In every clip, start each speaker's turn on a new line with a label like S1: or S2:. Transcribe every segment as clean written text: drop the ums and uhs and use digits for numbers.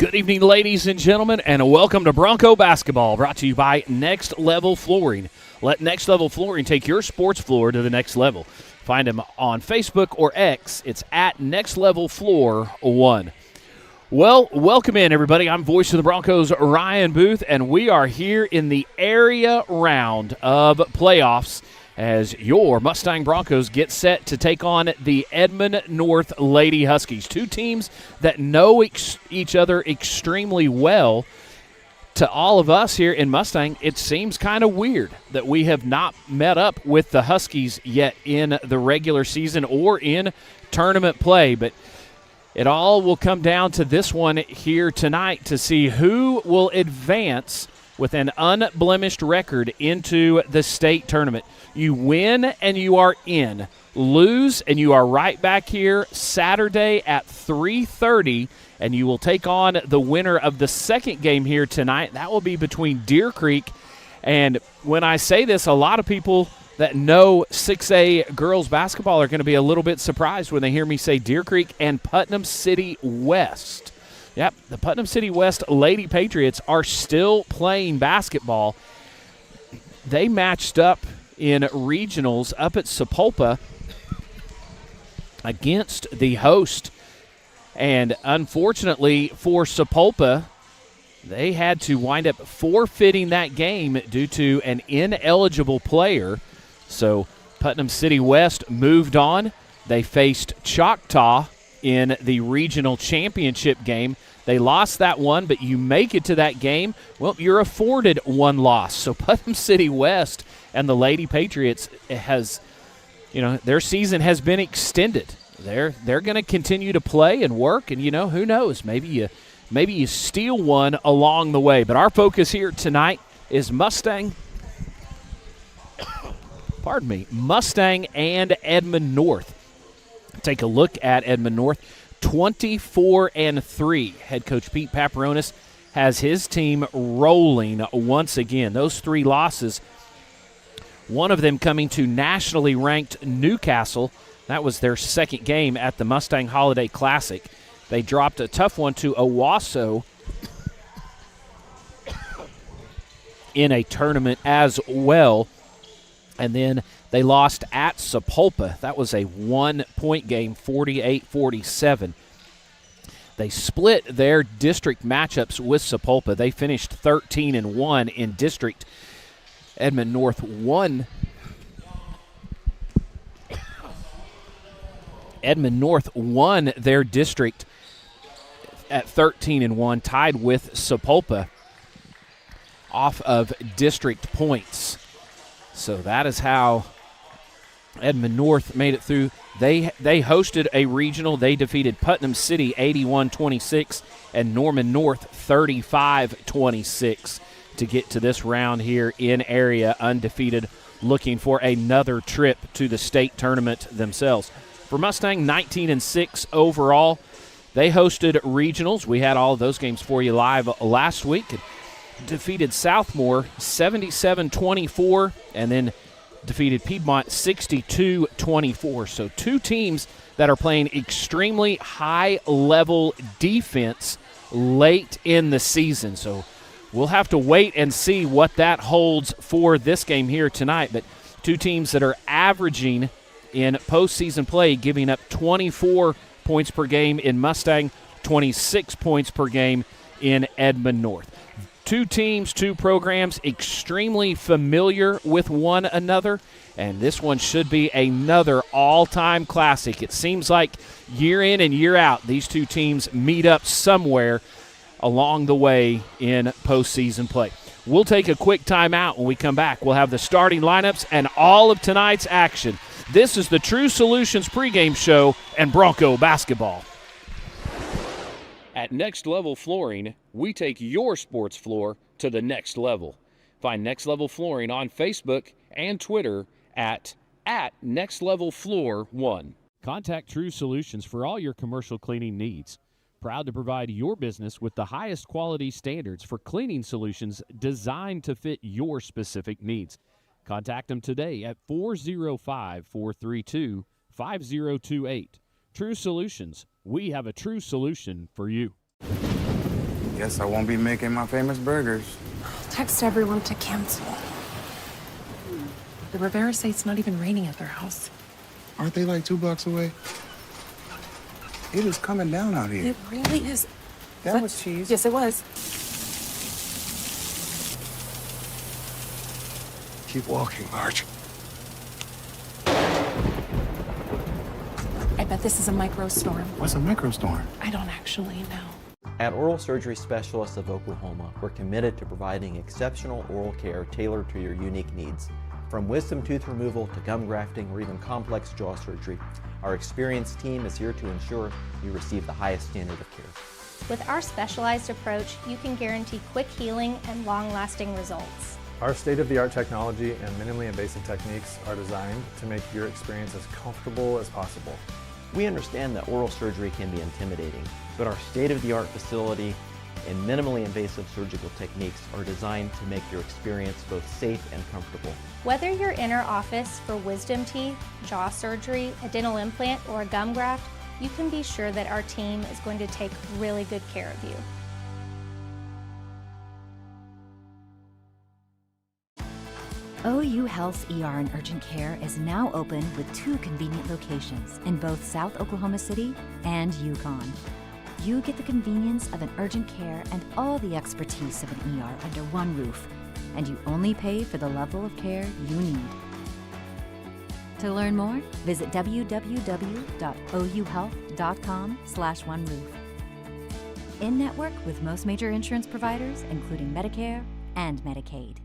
S1: Good evening, ladies and gentlemen, and welcome to Bronco Basketball, brought to you by Next Level Flooring. Let Next Level Flooring take your sports floor to the next level. Find them on Facebook or X. It's at Next Level Floor 1. Well, welcome in, everybody. I'm voice of the Broncos, Ryan Booth, and we are here in the area round of playoffs as your Mustang Broncos get set to take on the Edmond North Lady Huskies, two teams that know each other extremely well. To all of us here in Mustang, it seems kind of weird that we have not met up with the Huskies yet in the regular season or in tournament play, but it all will come down to this one here tonight to see who will advance with an unblemished record into the state tournament. You win and you are in. Lose and you are right back here Saturday at 3:30, and you will take on the winner of the second game here tonight. That will be between Deer Creek, and when I say this, a lot of people that know 6A girls basketball are going to be a little bit surprised when they hear me say Deer Creek and Putnam City West. Yep, the Putnam City West Lady Patriots are still playing basketball. They matched up in regionals up at Sapulpa against the host. And unfortunately for Sapulpa, they had to wind up forfeiting that game due to an ineligible player. So Putnam City West moved on. They faced Choctaw in the regional championship game. They lost that one, but you make it to that game, well, you're afforded one loss. So Putnam City West and the Lady Patriots their season has been extended. They're going to continue to play and work, and who knows, maybe you steal one along the way. But our focus here tonight is Mustang and Edmond North. Take a look at Edmond North, 24-3. Head coach Pete Paparonis has his team rolling once again. Those three losses, one of them coming to nationally ranked Newcastle. That was their second game at the Mustang Holiday Classic. They dropped a tough one to Owasso in a tournament as well. And then they lost at Sapulpa. That was a one-point game, 48-47. They split their district matchups with Sapulpa. They finished 13-1 in district. Edmond North won. Edmond North won their district at 13-1, tied with Sapulpa off of district points. So that is how Edmond North made it through. They hosted a regional. They defeated Putnam City 81-26 and Norman North 35-26 to get to this round here in area undefeated, looking for another trip to the state tournament themselves. For Mustang, 19-6 overall. They hosted regionals. We had all of those games for you live last week. Defeated Southmore 77-24 and then defeated Piedmont 62-24. So two teams that are playing extremely high-level defense late in the season. So we'll have to wait and see what that holds for this game here tonight. But two teams that are averaging in postseason play, giving up 24 points per game in Mustang, 26 points per game in Edmond North. Two teams, two programs, extremely familiar with one another, and this one should be another all-time classic. It seems like year in and year out, these two teams meet up somewhere along the way in postseason play. We'll take a quick timeout. When we come back, we'll have the starting lineups and all of tonight's action. This is the True Solutions pregame show and Bronco basketball. At Next Level Flooring, we take your sports floor to the next level. Find Next Level Flooring on Facebook and Twitter at Next Level Floor 1. Contact True Solutions for all your commercial cleaning needs. Proud to provide your business with the highest quality standards for cleaning solutions designed to fit your specific needs. Contact them today at 405-432-5028. True Solutions. We have a true solution for you.
S2: Guess I won't be making my famous burgers.
S3: Text everyone to cancel. The Rivera say it's not even raining at their house.
S2: Aren't they like 2 blocks away? It is coming down out here.
S3: It really is.
S2: That was cheese.
S3: Yes, it was.
S2: Keep walking, Marge.
S3: I bet this is a microstorm.
S2: What's a microstorm?
S3: I don't actually know.
S4: At Oral Surgery Specialists of Oklahoma, we're committed to providing exceptional oral care tailored to your unique needs. From wisdom tooth removal to gum grafting or even complex jaw surgery, our experienced team is here to ensure you receive the highest standard of care.
S5: With our specialized approach, you can guarantee quick healing and long-lasting results.
S6: Our state-of-the-art technology and minimally invasive techniques are designed to make your experience as comfortable as possible.
S4: We understand that oral surgery can be intimidating, but our state-of-the-art facility and minimally invasive surgical techniques are designed to make your experience both safe and comfortable.
S5: Whether you're in our office for wisdom teeth, jaw surgery, a dental implant, or a gum graft, you can be sure that our team is going to take really good care of you.
S7: OU Health's ER and Urgent Care is now open with 2 convenient locations in both South Oklahoma City and Yukon. You get the convenience of an urgent care and all the expertise of an ER under one roof, and you only pay for the level of care you need. To learn more, visit www.ouhealth.com/oneroof. In network with most major insurance providers, including Medicare and Medicaid.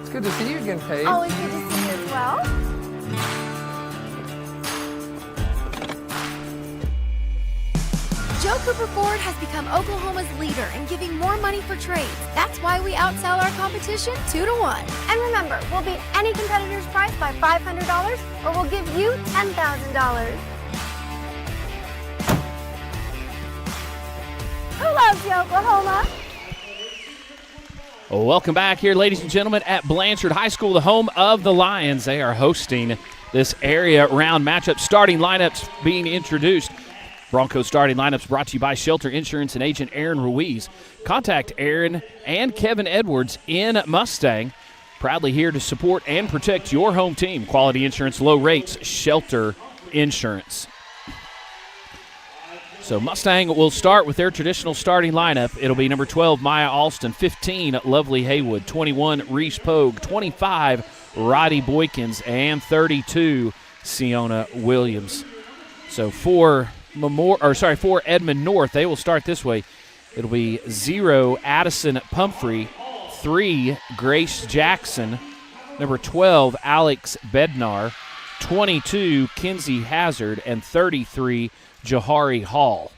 S8: It's good to see you again, Paige.
S9: Always good to see you as well. Joe Cooper Ford has become Oklahoma's leader in giving more money for trades. That's why we outsell our competition 2-1. And remember, we'll beat any competitor's price by $500 or we'll give you $10,000. Who loves you, Oklahoma?
S1: Welcome back here, ladies and gentlemen, at Blanchard High School, the home of the Lions. They are hosting this area round matchup. Starting lineups being introduced. Broncos starting lineups brought to you by Shelter Insurance and agent Aaron Ruiz. Contact Aaron and Kevin Edwards in Mustang. Proudly here to support and protect your home team. Quality insurance, low rates, Shelter Insurance. So Mustang will start with their traditional starting lineup. It'll be number 12, Maya Alston, 15, Lovely Haywood, 21, Reese Pogue, 25, Roddy Boykins, and 32, Siona Williams. So for Edmond North, they will start this way. It'll be 0, Addison Pumphrey, 3, Grace Jackson, number 12, Alex Bednar, 22, Kinsey Hazard, and 33, Jahari Hall.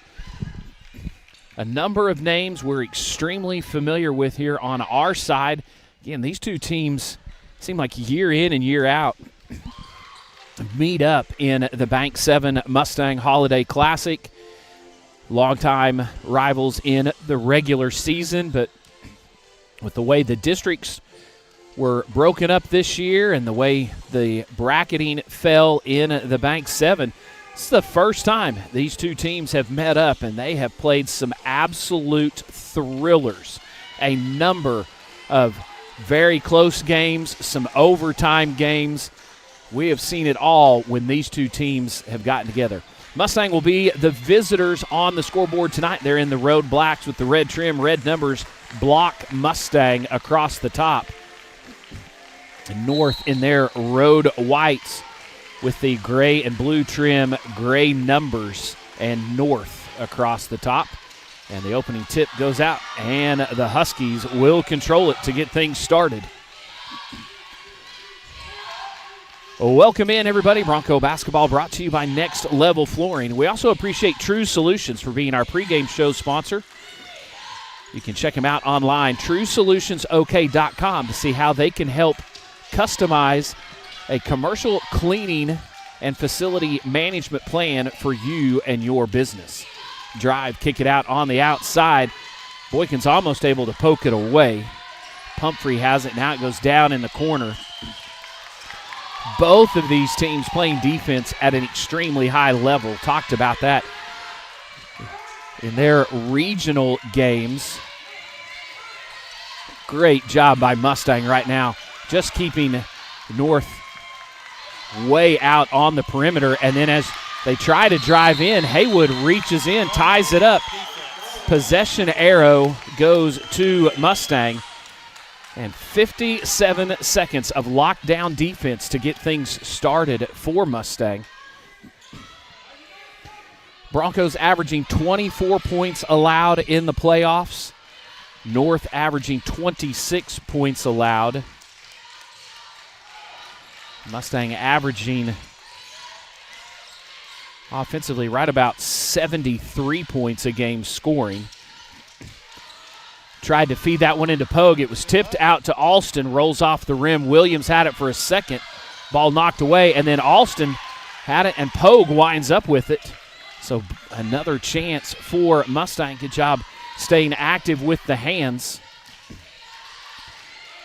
S1: A number of names we're extremely familiar with here on our side. Again, these two teams seem like year in and year out meet up in the Bank 7 Mustang Holiday Classic. Longtime rivals in the regular season, but with the way the districts were broken up this year and the way the bracketing fell in the Bank 7, it's the first time these two teams have met up, and they have played some absolute thrillers. A number of very close games, some overtime games. We have seen it all when these two teams have gotten together. Mustang will be the visitors on the scoreboard tonight. They're in the road blacks with the red trim, red numbers, block Mustang across the top. And North in their road whites with the gray and blue trim, gray numbers, and North across the top. And the opening tip goes out, and the Huskies will control it to get things started. Welcome in, everybody. Bronco basketball brought to you by Next Level Flooring. We also appreciate True Solutions for being our pregame show sponsor. You can check them out online, TrueSolutionsOK.com, to see how they can help customize a commercial cleaning and facility management plan for you and your business. Drive, kick it out on the outside. Boykins almost able to poke it away. Pumphrey has it. Now it goes down in the corner. Both of these teams playing defense at an extremely high level. Talked about that in their regional games. Great job by Mustang right now, just keeping North way out on the perimeter. And then as they try to drive in, Haywood reaches in, ties it up. Possession arrow goes to Mustang. And 57 seconds of lockdown defense to get things started for Mustang. Broncos averaging 24 points allowed in the playoffs. North averaging 26 points allowed. Mustang averaging offensively right about 73 points a game scoring. Tried to feed that one into Pogue. It was tipped out to Alston, rolls off the rim. Williams had it for a second. Ball knocked away, and then Alston had it, and Pogue winds up with it. So another chance for Mustang. Good job staying active with the hands.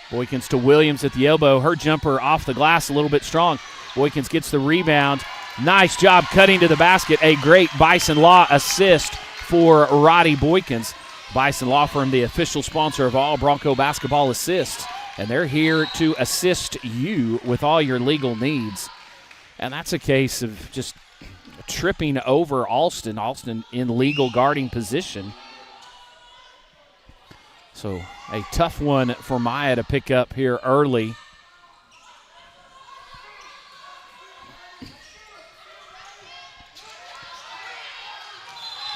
S1: Boykins to Williams at the elbow. Her jumper off the glass a little bit strong. Boykins gets the rebound. Nice job cutting to the basket. A great Bison Law assist for Roddy Boykins. Bison Law Firm, the official sponsor of all Bronco basketball assists, and they're here to assist you with all your legal needs. And that's a case of just tripping over Alston. Alston in legal guarding position. So a tough one for Maya to pick up here early.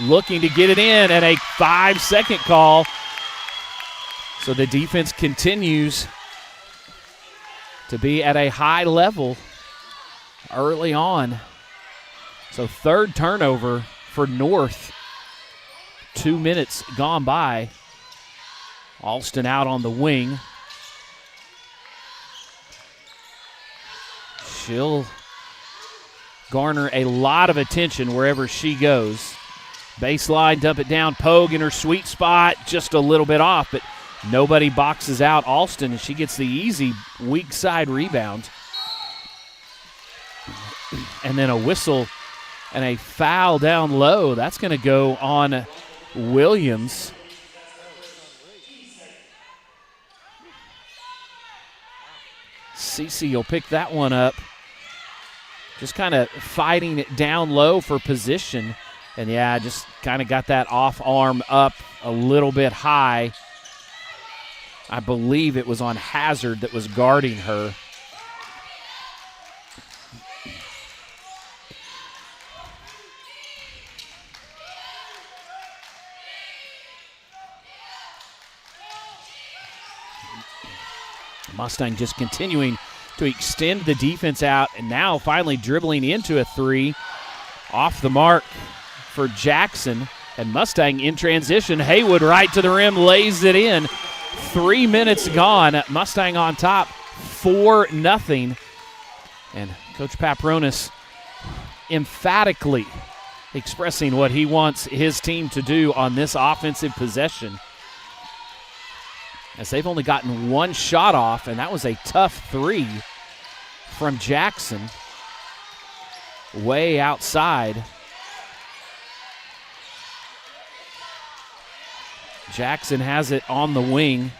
S1: Looking to get it in, and a 5-second call. So the defense continues to be at a high level early on. So third turnover for North. 2 minutes gone by. Alston out on the wing. She'll garner a lot of attention wherever she goes. Baseline, dump it down. Pogue in her sweet spot, just a little bit off, but nobody boxes out Alston, and she gets the easy weak side rebound. And then a whistle and a foul down low. That's going to go on Williams. Cece will pick that one up. Just kind of fighting it down low for position. And, yeah, just kind of got that off arm up a little bit high. I believe it was on Hazard that was guarding her. Mustang just continuing to extend the defense out, and now finally dribbling into a three. Off the mark for Jackson, and Mustang in transition. Haywood right to the rim, lays it in. 3 minutes gone. Mustang on top, 4-0. And Coach Papronis emphatically expressing what he wants his team to do on this offensive possession, as they've only gotten one shot off, and that was a tough three from Jackson. Way outside. Jackson has it on the wing.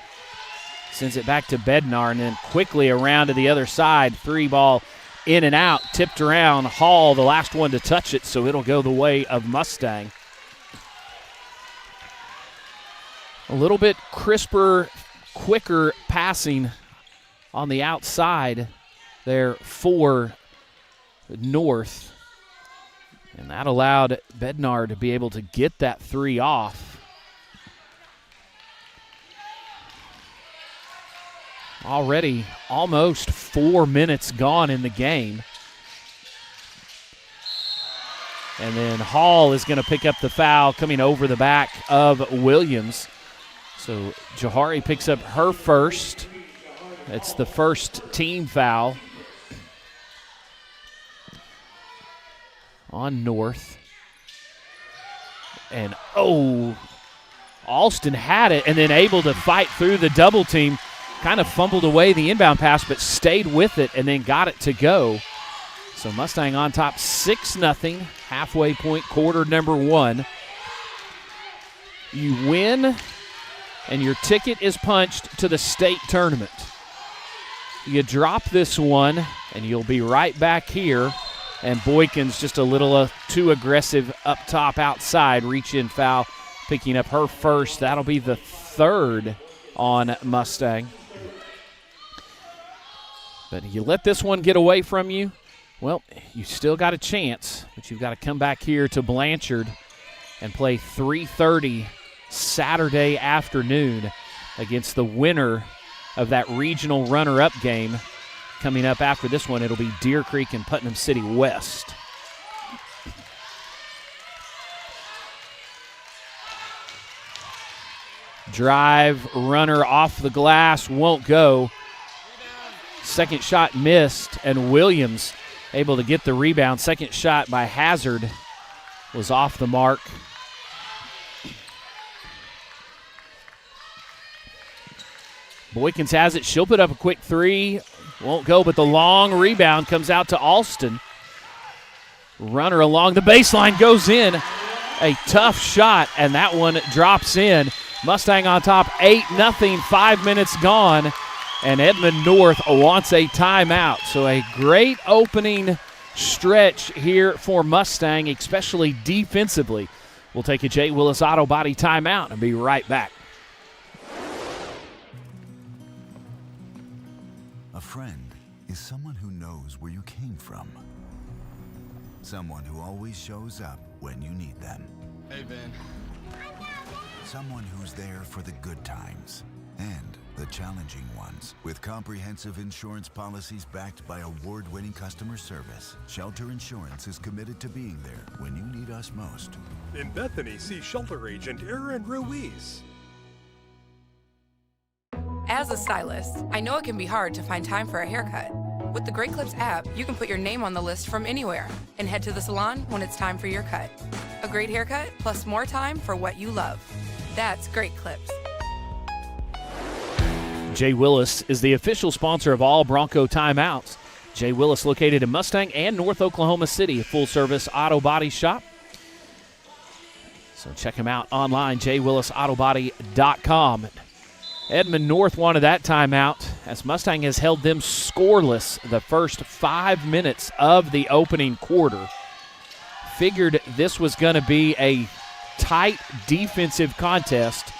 S1: Sends it back to Bednar, and then quickly around to the other side. Three ball in and out. Tipped around. Hall, the last one to touch it, so it'll go the way of Mustang. A little bit crisper, quicker passing on the outside there for North. And that allowed Bednar to be able to get that three off. Already almost 4 minutes gone in the game. And then Hall is going to pick up the foul coming over the back of Williams. So Johari picks up her first. It's the first team foul on North. And, Alston had it and then able to fight through the double team. Kind of fumbled away the inbound pass, but stayed with it and then got it to go. So Mustang on top 6-0, halfway point, quarter number one. you win, and your ticket is punched to the state tournament. You drop this one, and you'll be right back here. And Boykins just a little too aggressive up top outside. Reach-in foul, picking up her first. That'll be the third on Mustang. But you let this one get away from you, well, you still got a chance, but you've got to come back here to Blanchard and play 3:30 Saturday afternoon against the winner of that regional runner-up game. Coming up after this one, it'll be Deer Creek and Putnam City West. Drive, runner off the glass, won't go. Second shot missed, and Williams able to get the rebound. Second shot by Hazard was off the mark. Boykins has it. She'll put up a quick three. Won't go, but the long rebound comes out to Alston. Runner along the baseline goes in. A tough shot, and that one drops in. Mustang on top, 8-0, 5 minutes gone. And Edmond North wants a timeout. So a great opening stretch here for Mustang, especially defensively. We'll take a J. Willis Auto Body timeout and be right back.
S8: A friend is someone who knows where you came from. Someone who always shows up when you need them.
S10: Hey, Ben.
S8: Someone who's there for the good times and the challenging ones. With comprehensive insurance policies backed by award-winning customer service, Shelter Insurance is committed to being there when you need us most.
S11: In Bethany, see Shelter Agent Aaron Ruiz.
S12: As a stylist, I know it can be hard to find time for a haircut. With the Great Clips app, you can put your name on the list from anywhere and head to the salon when it's time for your cut. A great haircut plus more time for what you love. That's Great Clips.
S1: J. Willis is the official sponsor of all Bronco timeouts. J. Willis located in Mustang and North Oklahoma City, a full-service auto body shop. So check him out online, jwillisautobody.com. Edmond North wanted that timeout as Mustang has held them scoreless the first 5 minutes of the opening quarter. Figured this was going to be a tight defensive contest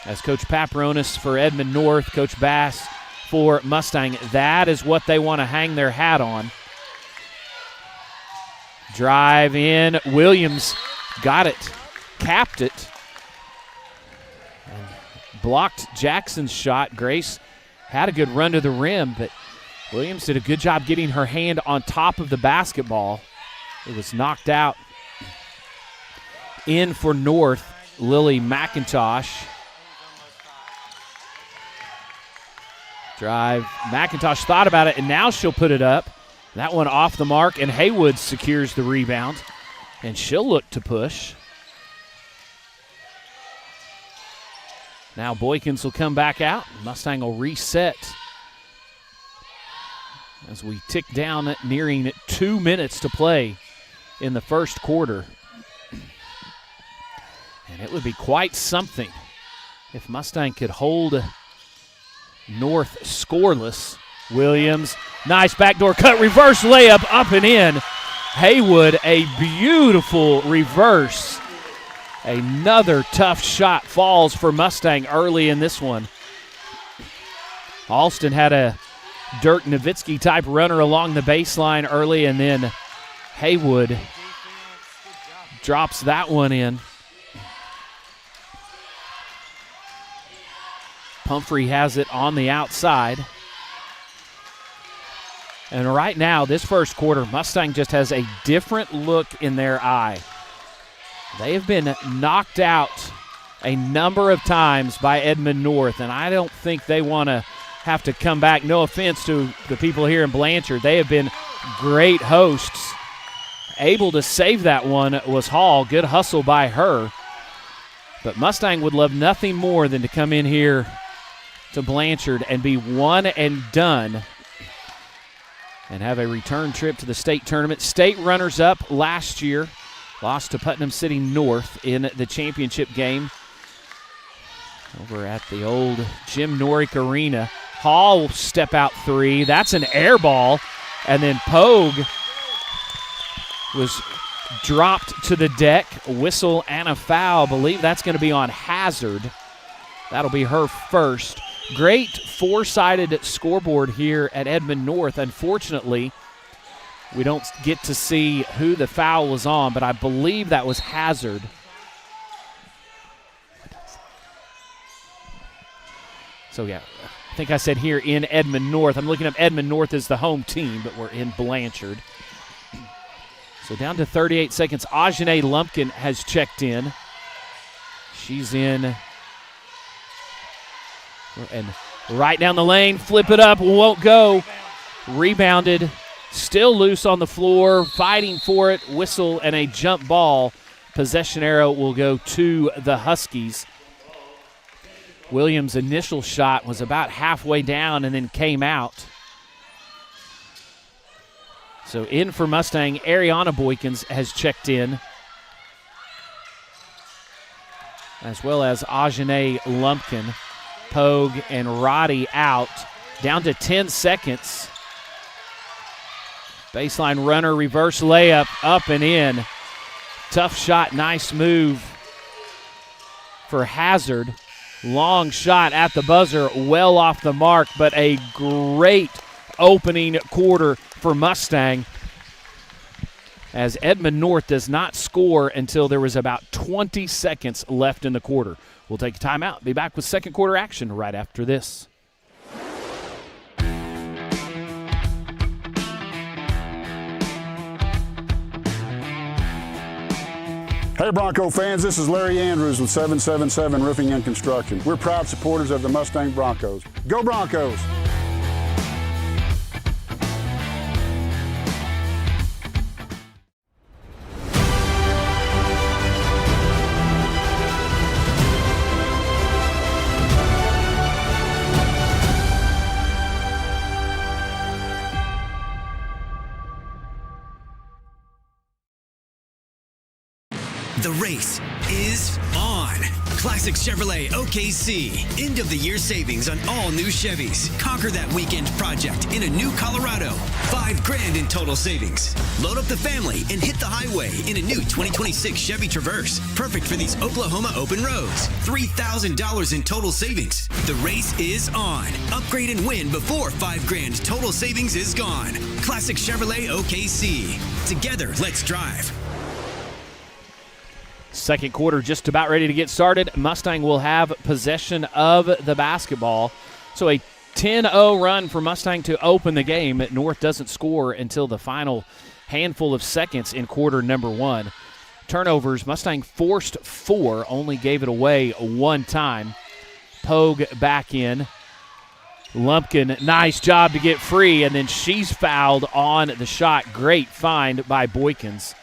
S1: as Coach Paparonis for Edmond North, Coach Bass for Mustang. That is what they want to hang their hat on. Drive in. Williams got it, capped it. Blocked Jackson's shot. Grace had a good run to the rim, but Williams did a good job getting her hand on top of the basketball. It was knocked out. In for North, Lily McIntosh. Drive. McIntosh thought about it, and now she'll put it up. That one off the mark, and Haywood secures the rebound, and she'll look to push. Now Boykins will come back out. Mustang will reset as we tick down, nearing 2 minutes to play in the first quarter. And it would be quite something if Mustang could hold North scoreless. Williams, nice backdoor cut, reverse layup, up and in. Haywood, a beautiful reverse. Another tough shot falls for Mustang early in this one. Alston had a Dirk Nowitzki type runner along the baseline early, and then Haywood drops that one in. Pumphrey has it on the outside. And right now, this first quarter, Mustang just has a different look in their eye. They have been knocked out a number of times by Edmond North, and I don't think they want to have to come back. No offense to the people here in Blanchard. They have been great hosts. Able to save that one was Hall. Good hustle by her. But Mustang would love nothing more than to come in here to Blanchard and be one and done and have a return trip to the state tournament. State runners-up last year. Lost to Putnam City North in the championship game. over at the old Jim Norick Arena. Hall will step out three. That's an air ball. And then Pogue was dropped to the deck. A whistle and a foul. I believe that's going to be on Hazard. That'll be her first. Great four-sided scoreboard here at Edmond North. Unfortunately, we don't get to see who the foul was on, but I believe that was Hazard. So, yeah, I think I said here in Edmond North. I'm looking up Edmond North as the home team, but we're in Blanchard. So down to 38 seconds. Ajane Lumpkin has checked in. She's in. And right down the lane, flip it up, won't go. Rebounded, still loose on the floor, fighting for it, whistle and a jump ball. Possession arrow will go to the Huskies. Williams' initial shot was about halfway down and then came out. So in for Mustang, Ariana Boykins has checked in, as well as Ajane Lumpkin. Pogue and Roddy out. Down to 10 seconds. Baseline runner, reverse layup, up and in. Tough shot, nice move for Hazard. Long shot at the buzzer, well off the mark, but a great opening quarter for Mustang, as Edmond North does not score until there was about 20 seconds left in the quarter. We'll take a timeout. Be back with second quarter action right after this.
S10: Hey Bronco fans, this is Larry Andrews with 777 Roofing and Construction. We're proud supporters of the Mustang Broncos. Go Broncos!
S13: The race is on. Classic Chevrolet OKC. End of the year savings on all new Chevys. Conquer that weekend project in a new Colorado. $5,000 in total savings. Load up the family and hit the highway in a new 2026 Chevy Traverse. Perfect for these Oklahoma open roads. $3,000 in total savings. The race is on. Upgrade and win before $5,000 total savings is gone. Classic Chevrolet OKC. Together, let's drive.
S1: Second quarter just about ready to get started. Mustang will have possession of the basketball. So a 10-0 run for Mustang to open the game. North doesn't score until the final handful of seconds in quarter number one. Turnovers, Mustang forced 4, only gave it away one time. Pogue back in. Lumpkin, nice job to get free, and then she's fouled on the shot. Great find by Boykins.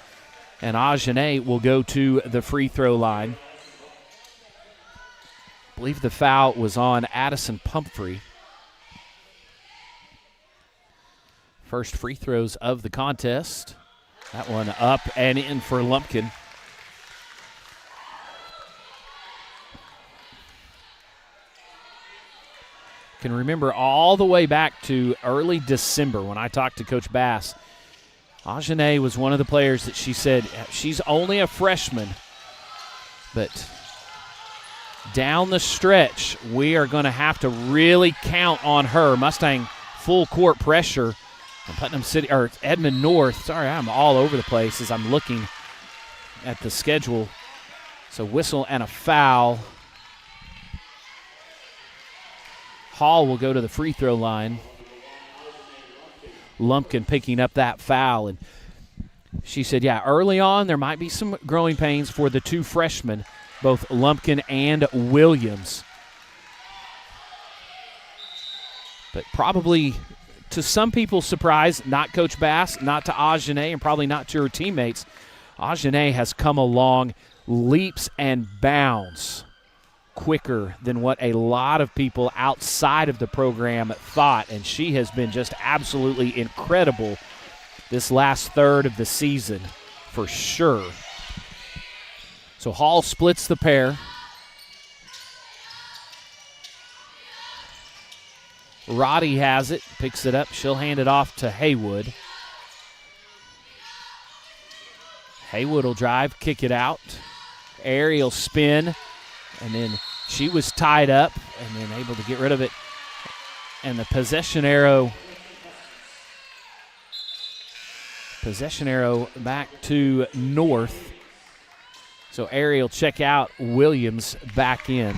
S1: And Ajane will go to the free throw line. I believe the foul was on Addison Pumphrey. First free throws of the contest. That one up and in for Lumpkin. Can remember all the way back to early December when I talked to Coach Bass. Ajane was one of the players that she said she's only a freshman, but down the stretch, we are going to have to really count on her. Mustang full court pressure. Putnam City or Edmond North. Sorry, I'm all over the place as I'm looking at the schedule. So whistle and a foul. Hall will go to the free throw line. Lumpkin picking up that foul. And she said, yeah, early on there might be some growing pains for the two freshmen, both Lumpkin and Williams. But probably to some people's surprise, not Coach Bass, not to Ajane, and probably not to her teammates, Ajane has come along leaps and bounds quicker than what a lot of people outside of the program thought, and she has been just absolutely incredible this last third of the season for sure. So Hall splits the pair. Roddy has it, picks it up. She'll hand it off to Haywood. Haywood will drive, kick it out. Aerial spin, and then she was tied up and then able to get rid of it. And the possession arrow back to North. So aerial check out, Williams back in.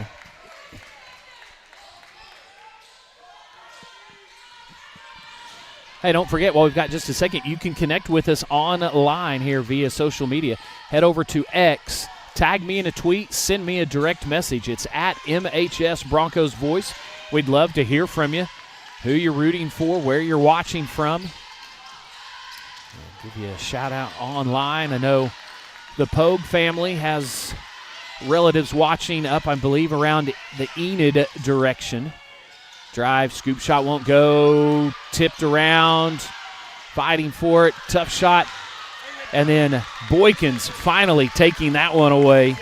S1: Hey, don't forget, while we've got just a second, you can connect with us online here via social media. Head over to X, tag me in a tweet, send me a direct message. It's at MHS Broncos Voice. We'd love to hear from you, who you're rooting for, where you're watching from. I'll give you a shout-out online. I know the Pogue family has relatives watching up, I believe, around the Enid direction. Drive, scoop shot won't go, tipped around, fighting for it, tough shot. And then Boykins finally taking that one away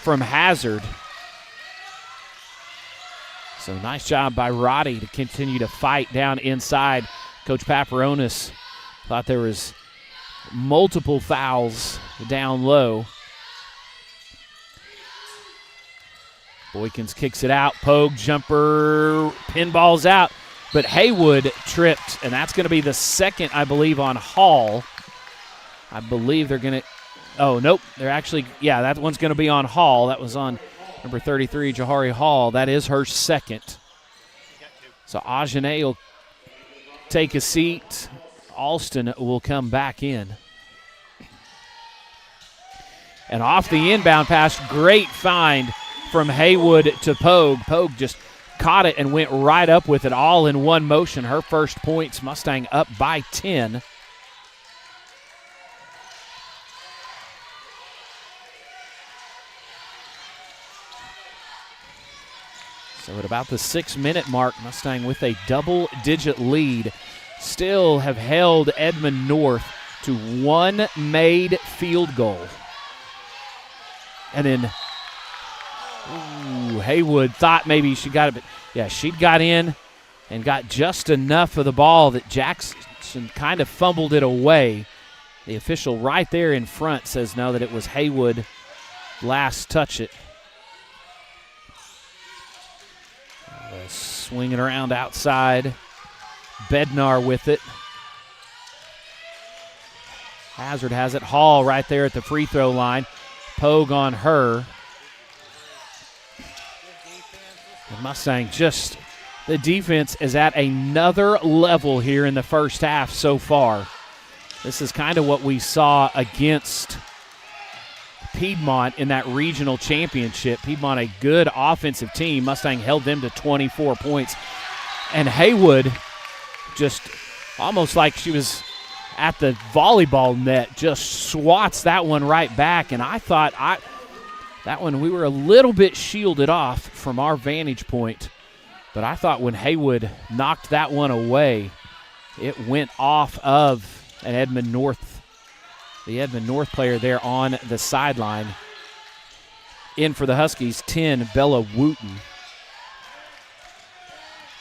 S1: from Hazard. So nice job by Roddy to continue to fight down inside. Coach Paparonis thought there was multiple fouls down low. Boykins kicks it out. Pogue jumper, pinballs out. But Haywood tripped, and that's going to be the second, I believe, on Hall. I believe they're going to – oh, nope. They're actually – yeah, that one's going to be on Hall. That was on number 33, Jahari Hall. That is her second. So Ajane will take a seat. Alston will come back in. And off the inbound pass, great find from Haywood to Pogue. Pogue just caught it and went right up with it all in one motion. Her first points, Mustang up by 10. So at about the 6-minute mark, Mustang with a double-digit lead still have held Edmond North to one made field goal. And then Haywood thought maybe she got it, but yeah, she got in and got just enough of the ball that Jackson kind of fumbled it away. The official right there in front says no, that it was Haywood last touch it. Swinging around outside. Bednar with it. Hazard has it. Hall right there at the free throw line. Pogue on her. And Mustang just, the defense is at another level here in the first half so far. This is kind of what we saw against Piedmont in that regional championship. Piedmont, a good offensive team. Mustang held them to 24 points. And Haywood just almost like she was at the volleyball net, just swats that one right back. And I thought that one we were a little bit shielded off from our vantage point. But I thought when Haywood knocked that one away, it went off of an Edmond North, the Edmond North player there on the sideline. In for the Huskies, 10, Bella Wooten.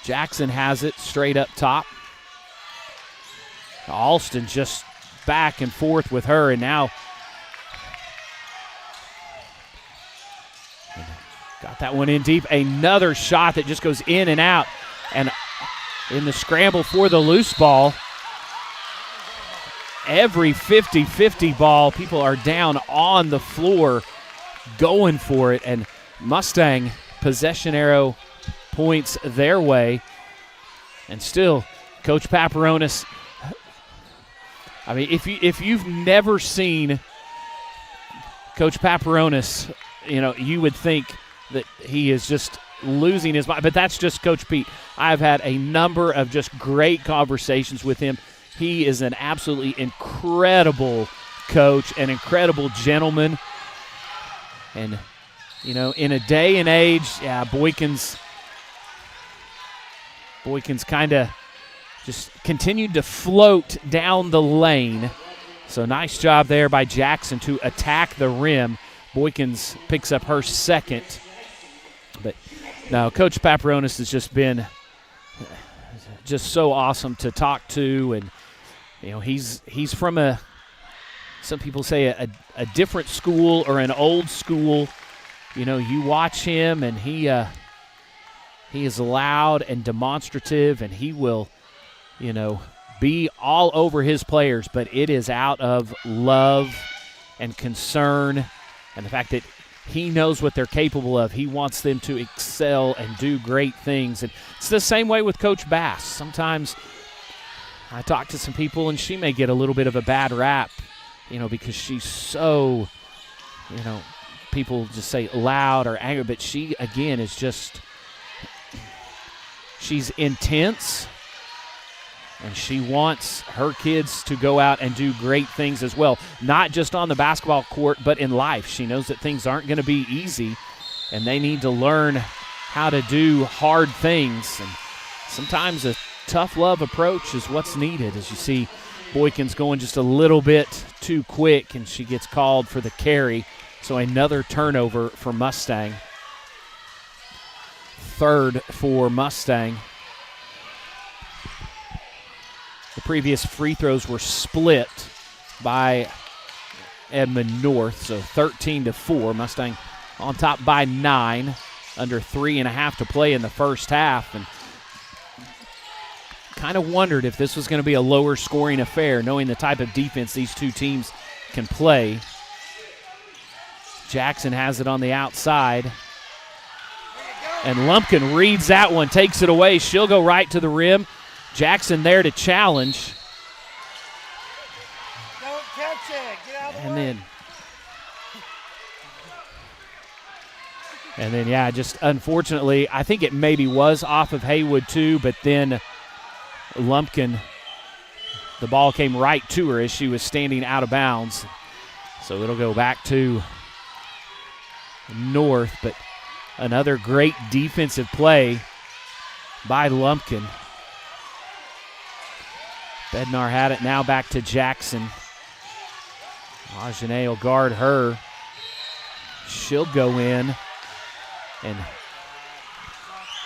S1: Jackson has it straight up top. Alston just back and forth with her, and now got that one in deep. Another shot that just goes in and out. And in the scramble for the loose ball, every 50-50 ball, people are down on the floor going for it. And Mustang possession arrow points their way. And still, Coach Paparonis, I mean, if you've never seen Coach Paparonis, you would think that he is just losing his mind. But that's just Coach Pete. I've had a number of just great conversations with him. He is an absolutely incredible coach, an incredible gentleman. And, in a day and age, Boykins kind of just continued to float down the lane. So nice job there by Jackson to attack the rim. Boykins picks up her second. But no, Coach Paparonis has just been just so awesome to talk to. And, he's from some people say a different school or an old school. You watch him, and he is loud and demonstrative, and he will, be all over his players, but it is out of love and concern and the fact that he knows what they're capable of. He wants them to excel and do great things. And it's the same way with Coach Bass. Sometimes I talk to some people, and she may get a little bit of a bad rap, because she's so, people just say loud or angry, but she, again, is just, she's intense. And she wants her kids to go out and do great things as well, not just on the basketball court, but in life. She knows that things aren't going to be easy, and they need to learn how to do hard things. And sometimes a tough love approach is what's needed. As you see, Boykins going just a little bit too quick, and she gets called for the carry. So another turnover for Mustang. Third for Mustang. The previous free throws were split by Edmond North, so 13-4. Mustang on top by 9, under 3.5 to play in the first half. And kind of wondered if this was going to be a lower scoring affair, knowing the type of defense these two teams can play. Jackson has it on the outside. And Lumpkin reads that one, takes it away. She'll go right to the rim. Jackson there to challenge.
S14: Don't catch it. Get out of the way.
S1: And then, yeah, just unfortunately, I think it maybe was off of Haywood too, but then Lumpkin, the ball came right to her as she was standing out of bounds. So it'll go back to North, but another great defensive play by Lumpkin. Bednar had it, now back to Jackson. Ajane will guard her. She'll go in. And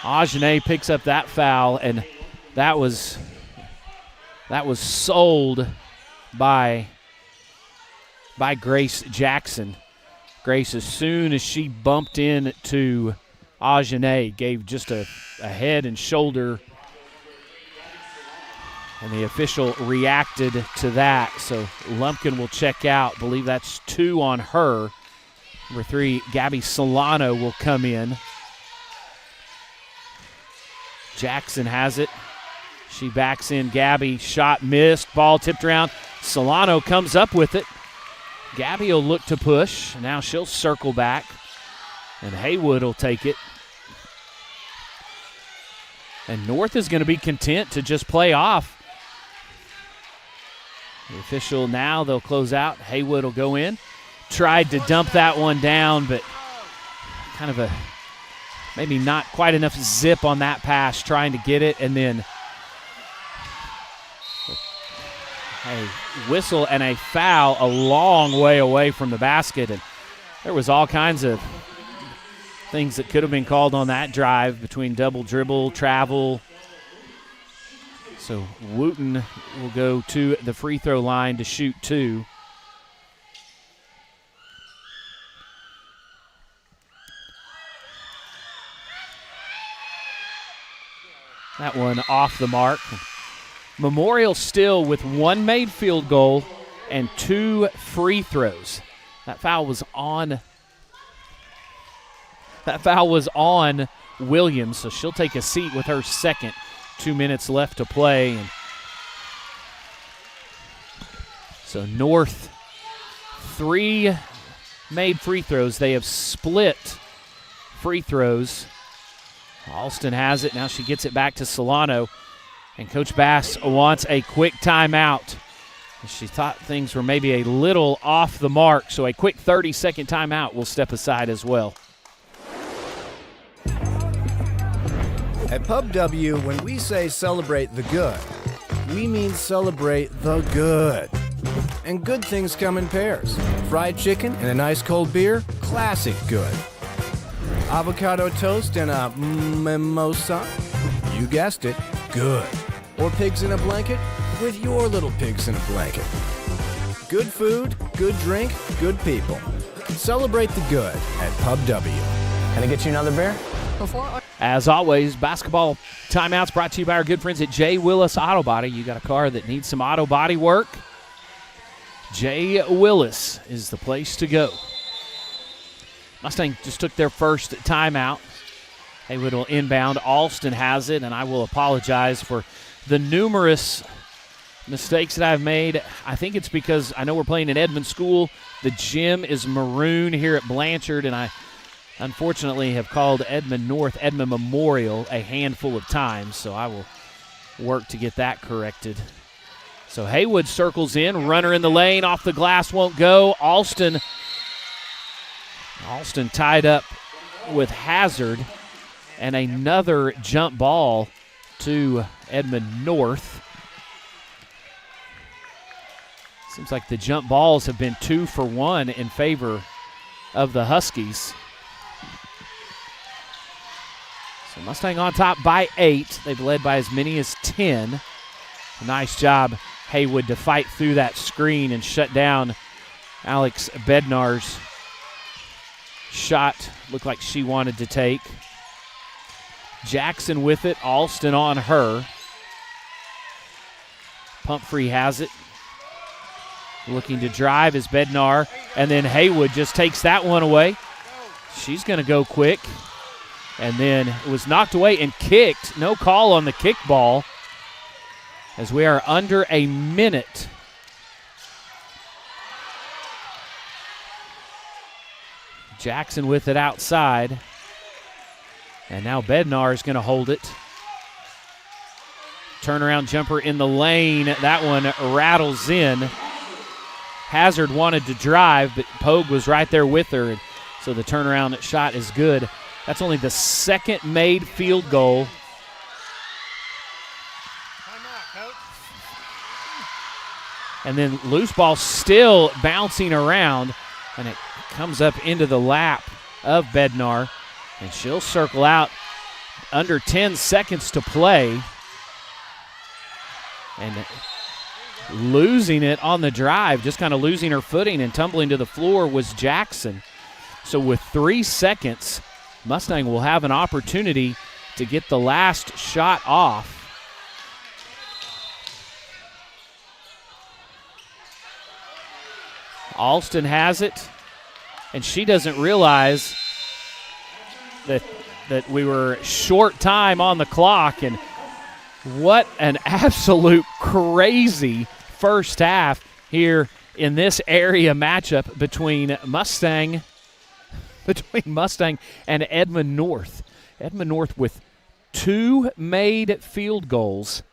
S1: Ajane picks up that foul, and that was sold by Grace Jackson. Grace, as soon as she bumped into Ajane, gave just a head and shoulder, and the official reacted to that. So Lumpkin will check out. Believe that's 2 on her. Number 3, Gabby Solano will come in. Jackson has it. She backs in. Gabby, shot missed. Ball tipped around. Solano comes up with it. Gabby will look to push. Now she'll circle back. And Haywood will take it. And North is going to be content to just play off. The official now, they'll close out. Haywood will go in. Tried to dump that one down, but kind of maybe not quite enough zip on that pass, trying to get it, and then a whistle and a foul a long way away from the basket. And there was all kinds of things that could have been called on that drive between double dribble, travel. So Wooten will go to the free throw line to shoot 2. That one off the mark. Memorial still with 1 made field goal and 2 free throws. That foul was on Williams, so she'll take a seat with her second. 2 minutes left to play. And so North, 3 made free throws. They have split free throws. Alston has it. Now she gets it back to Solano. And Coach Bass wants a quick timeout. She thought things were maybe a little off the mark, so a quick 30-second timeout will step aside as well.
S15: At Pub W, when we say celebrate the good, we mean celebrate the good. And good things come in pairs. Fried chicken and a nice cold beer, classic good. Avocado toast and a mimosa, you guessed it, good. Or pigs in a blanket with your little pigs in a blanket. Good food, good drink, good people. Celebrate the good at Pub W.
S16: Can I get you another beer?
S1: As always, basketball timeouts brought to you by our good friends at J. Willis Auto Body. You got a car that needs some auto body work? J. Willis is the place to go. Mustang just took their first timeout. Haywood will inbound. Alston has it, and I will apologize for the numerous mistakes that I've made. I think it's because I know we're playing in Edmond School. The gym is maroon here at Blanchard, and I unfortunately have called Edmond North Edmond Memorial a handful of times, so I will work to get that corrected. So Haywood circles in, runner in the lane, off the glass, won't go. Alston tied up with Hazard, and another jump ball to Edmond North. Seems like the jump balls have been 2 for 1 in favor of the Huskies. So Mustang on top by 8. They've led by as many as 10. Nice job, Haywood, to fight through that screen and shut down Alex Bednar's shot. Looked like she wanted to take. Jackson with it. Alston on her. Pumphrey has it. Looking to drive is Bednar. And then Haywood just takes that one away. She's going to go quick. And then it was knocked away and kicked. No call on the kick ball, as we are under a minute. Jackson with it outside. And now Bednar is going to hold it. Turnaround jumper in the lane. That one rattles in. Hazard wanted to drive, but Pogue was right there with her. And so the turnaround shot is good. That's only the second made field goal. And then loose ball still bouncing around, and it comes up into the lap of Bednar, and she'll circle out. Under 10 seconds to play. And losing it on the drive, just kind of losing her footing and tumbling to the floor, was Jackson. So with 3 seconds, Mustang will have an opportunity to get the last shot off. Alston has it, and she doesn't realize that we were short time on the clock, and what an absolute crazy first half here in this area matchup between Mustang and Edmond North. Edmond North with 2 made field goals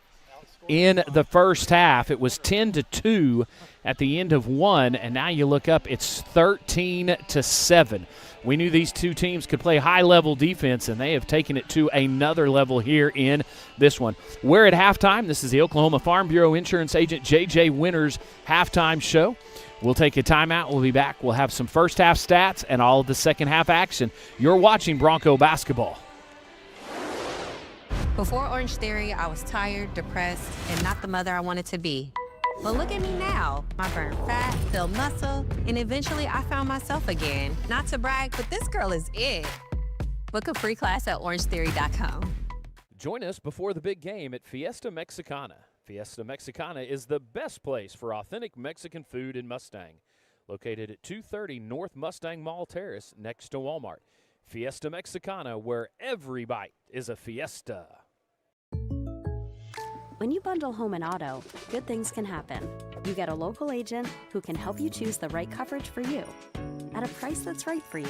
S1: in the first half. It was 10-2 at the end of 1, and now you look up, it's 13-7. We knew these two teams could play high-level defense, and they have taken it to another level here in this one. We're at halftime. This is the Oklahoma Farm Bureau Insurance Agent J.J. Winters halftime show. We'll take a timeout. We'll be back. We'll have some first-half stats and all of the second-half action. You're watching Bronco basketball.
S17: Before Orange Theory, I was tired, depressed, and not the mother I wanted to be. But look at me now. I burned fat, built muscle, and eventually I found myself again. Not to brag, but this girl is it. Book a free class at orangetheory.com.
S1: Join us before the big game at Fiesta Mexicana. Fiesta Mexicana is the best place for authentic Mexican food in Mustang. Located at 230 North Mustang Mall Terrace next to Walmart. Fiesta Mexicana, where every bite is a fiesta.
S18: When you bundle home and auto, good things can happen. You get a local agent who can help you choose the right coverage for you at a price that's right for you.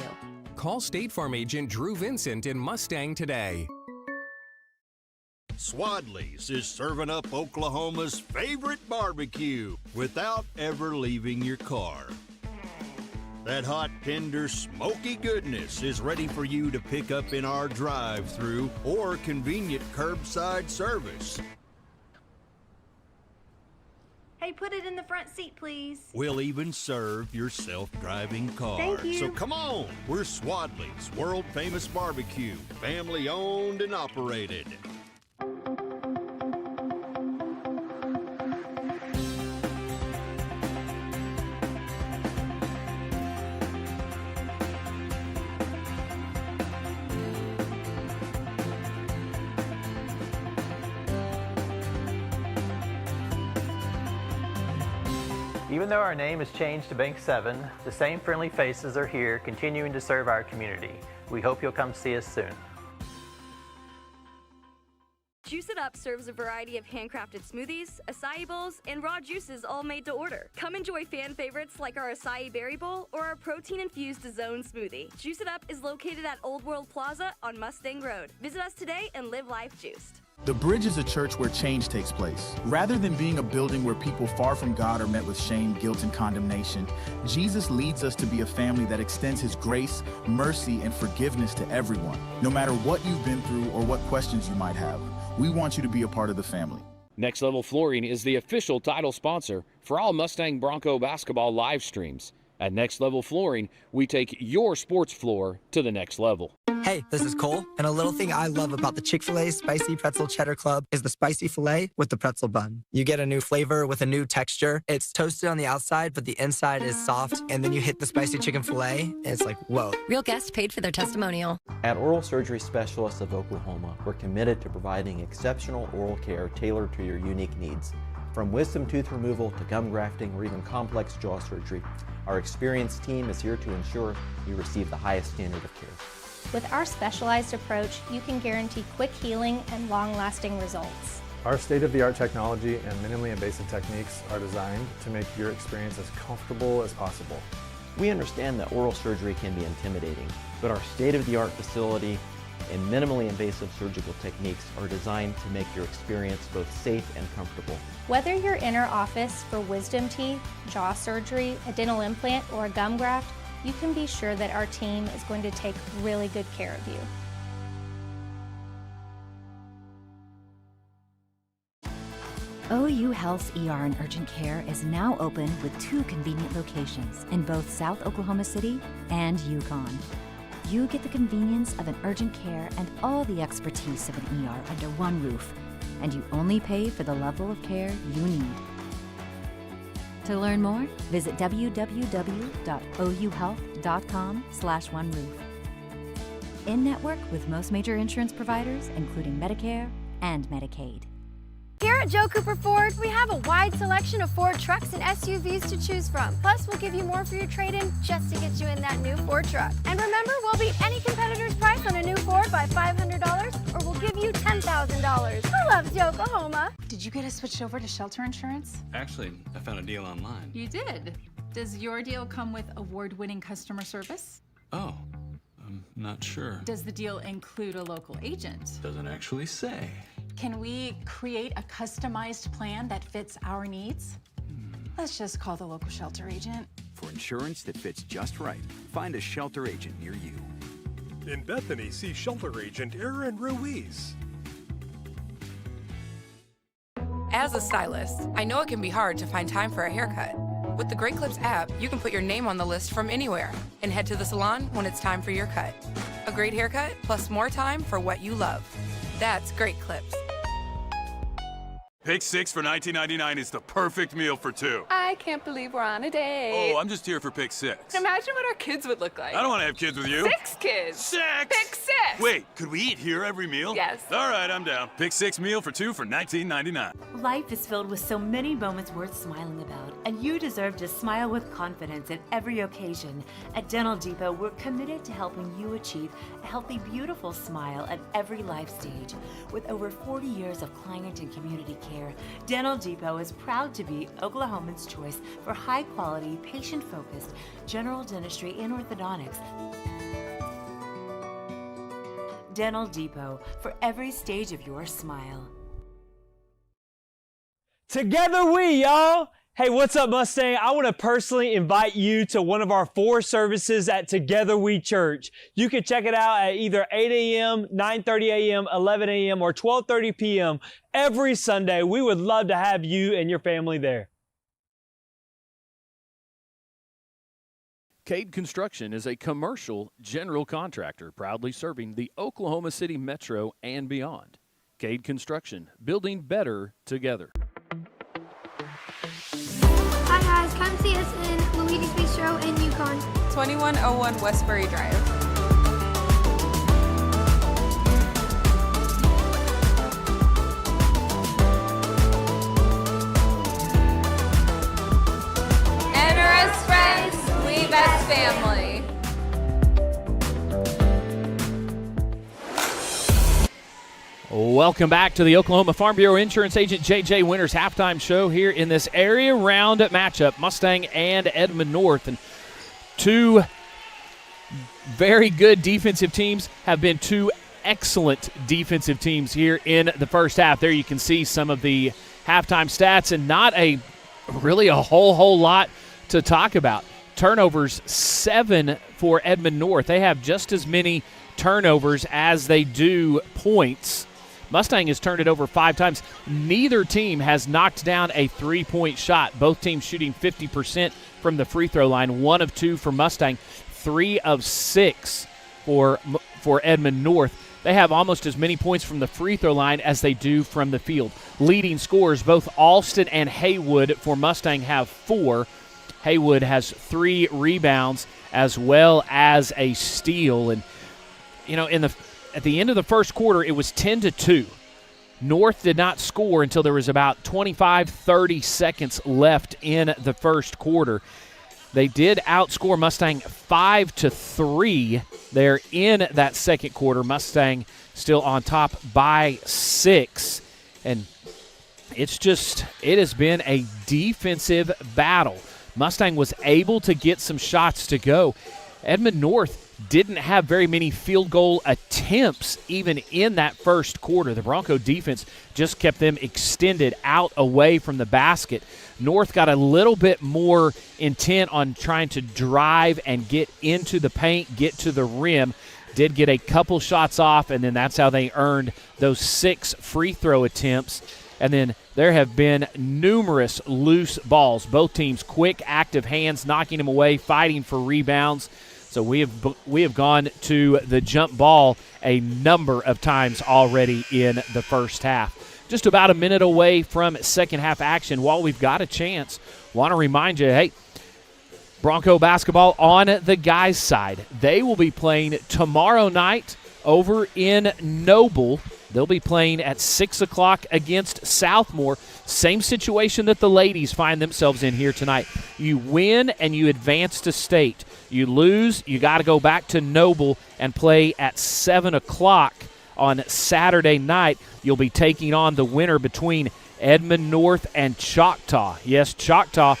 S19: Call State Farm agent Drew Vincent in Mustang today.
S20: Swadley's is serving up Oklahoma's favorite barbecue without ever leaving your car. That hot, tender, smoky goodness is ready for you to pick up in our drive-thru or convenient curbside service.
S21: Hey, put it in the front seat, please.
S20: We'll even serve your self-driving car.
S21: Thank you.
S20: So come on, we're Swadley's, world-famous barbecue, family-owned and operated.
S2: Even though our name has changed to Bank 7, the same friendly faces are here continuing to serve our community. We hope you'll come see us soon.
S22: Juice It Up serves a variety of handcrafted smoothies, acai bowls, and raw juices all made to order. Come enjoy fan favorites like our acai berry bowl or our protein-infused zone smoothie. Juice It Up is located at Old World Plaza on Mustang Road. Visit us today and live life juiced.
S23: The Bridge is a church where change takes place. Rather than being a building where people far from God are met with shame, guilt, and condemnation, Jesus leads us to be a family that extends his grace, mercy, and forgiveness to everyone. No matter what you've been through or what questions you might have, we want you to be a part of the family.
S1: Next Level Flooring is the official title sponsor for all Mustang Bronco basketball live streams. At Next Level Flooring, we take your sports floor to the next level.
S24: Hey, this is Cole, and a little thing I love about the Chick-fil-A Spicy Pretzel Cheddar Club is the spicy filet with the pretzel bun. You get a new flavor with a new texture. It's toasted on the outside, but the inside is soft, and then you hit the spicy chicken filet, and it's like, whoa.
S25: Real guests paid for their testimonial.
S4: At Oral Surgery Specialists of Oklahoma, we're committed to providing exceptional oral care tailored to your unique needs. From wisdom tooth removal to gum grafting or even complex jaw surgery, our experienced team is here to ensure you receive the highest standard of care.
S5: With our specialized approach, you can guarantee quick healing and long-lasting results.
S6: Our state-of-the-art technology and minimally invasive techniques are designed to make your experience as comfortable as possible.
S4: We understand that oral surgery can be intimidating, but our state-of-the-art facility and minimally invasive surgical techniques are designed to make your experience both safe and comfortable.
S5: Whether you're in our office for wisdom teeth, jaw surgery, a dental implant, or a gum graft, you can be sure that our team is going to take really good care of you.
S7: OU Health's ER and urgent care is now open with 2 convenient locations in both South Oklahoma City and Yukon. You get the convenience of an urgent care and all the expertise of an ER under one roof, and you only pay for the level of care you need. To learn more, visit www.ouhealth.com/oneroof. In-network with most major insurance providers, including Medicare and Medicaid.
S9: Here at Joe Cooper Ford, we have a wide selection of Ford trucks and SUVs to choose from. Plus, we'll give you more for your trade-in just to get you in that new Ford truck. And remember, we'll beat any competitor's price on a new Ford by $500, or we'll give you $10,000. Who loves Yokohama?
S26: Did you get us switched over to shelter insurance?
S27: Actually, I found a deal online.
S26: You did? Does your deal come with award-winning customer service?
S27: Oh, I'm not sure.
S26: Does the deal include a local agent?
S27: Doesn't actually say.
S26: Can we create a customized plan that fits our needs? Let's just call the local shelter agent.
S28: For insurance that fits just right, find a shelter agent near you.
S11: In Bethany, see shelter agent Aaron Ruiz.
S12: As a stylist, I know it can be hard to find time for a haircut. With the Great Clips app, you can put your name on the list from anywhere and head to the salon when it's time for your cut. A great haircut plus more time for what you love. That's Great Clips.
S29: Pick 6 for $19.99 is the perfect meal for 2.
S30: I can't believe we're on a date.
S29: Oh, I'm just here for Pick 6.
S30: Imagine what our kids would look like.
S29: I don't want to have kids with you.
S30: 6 kids.
S29: 6!
S30: Pick 6!
S29: Wait, could we eat here every meal?
S30: Yes.
S29: All right, I'm down. Pick 6 meal for 2 for $19.99.
S31: Life is filled with so many moments worth smiling about, and you deserve to smile with confidence at every occasion. At Dental Depot, we're committed to helping you achieve a healthy, beautiful smile at every life stage. With over 40 years of client and community care, Dental Depot is proud to be Oklahomans' choice for high-quality, patient-focused general dentistry and orthodontics. Dental Depot, for every stage of your smile.
S32: Together we, y'all! Hey, what's up, Mustang? I want to personally invite you to one of our 4 services at Together We Church. You can check it out at either 8 a.m., 9:30 a.m., 11 a.m., or 12:30 p.m. every Sunday. We would love to have you and your family there.
S1: Cade Construction is a commercial general contractor proudly serving the Oklahoma City Metro and beyond. Cade Construction, building better together.
S9: Hi guys, come see us in Luigi's Bistro in Yukon.
S12: 2101 Westbury Drive.
S30: family.
S1: Welcome back to the Oklahoma Farm Bureau Insurance Agent J.J. Winters halftime show here in this area round matchup, Mustang and Edmond North. And two very good defensive teams have been two excellent defensive teams here in the first half. There you can see some of the halftime stats and not a whole lot to talk about. Turnovers, 7 for Edmond North. They have just as many turnovers as they do points. Mustang has turned it over 5 times. Neither team has knocked down a three-point shot. Both teams shooting 50% from the free throw line. 1 of 2 for Mustang, 3 of 6 for Edmond North. They have almost as many points from the free throw line as they do from the field. Leading scorers, both Alston and Haywood for Mustang have 4. Haywood has 3 rebounds as well as a steal. And, you know, at the end of the first quarter, it was 10-2. North did not score until there was about 25-30 seconds left in the first quarter. They did outscore Mustang 5-3 there in that second quarter. Mustang still on top by 6. And it has been a defensive battle. Mustang was able to get some shots to go. Edmond North didn't have very many field goal attempts even in that first quarter. The Bronco defense just kept them extended out away from the basket. North got a little bit more intent on trying to drive and get into the paint, get to the rim. Did get a couple shots off, and then that's how they earned those 6 free throw attempts. And then there have been numerous loose balls. Both teams quick, active hands, knocking them away, fighting for rebounds. So we have gone to the jump ball a number of times already in the first half. Just about a minute away from second half action. While we've got a chance, want to remind you, hey, Bronco basketball on the guys' side. They will be playing tomorrow night over in Noble. They'll be playing at 6 o'clock against Southmore. Same situation that the ladies find themselves in here tonight. You win and you advance to state. You lose, you got to go back to Noble and play at 7 o'clock on Saturday night. You'll be taking on the winner between Edmond North and Choctaw. Yes, Choctaw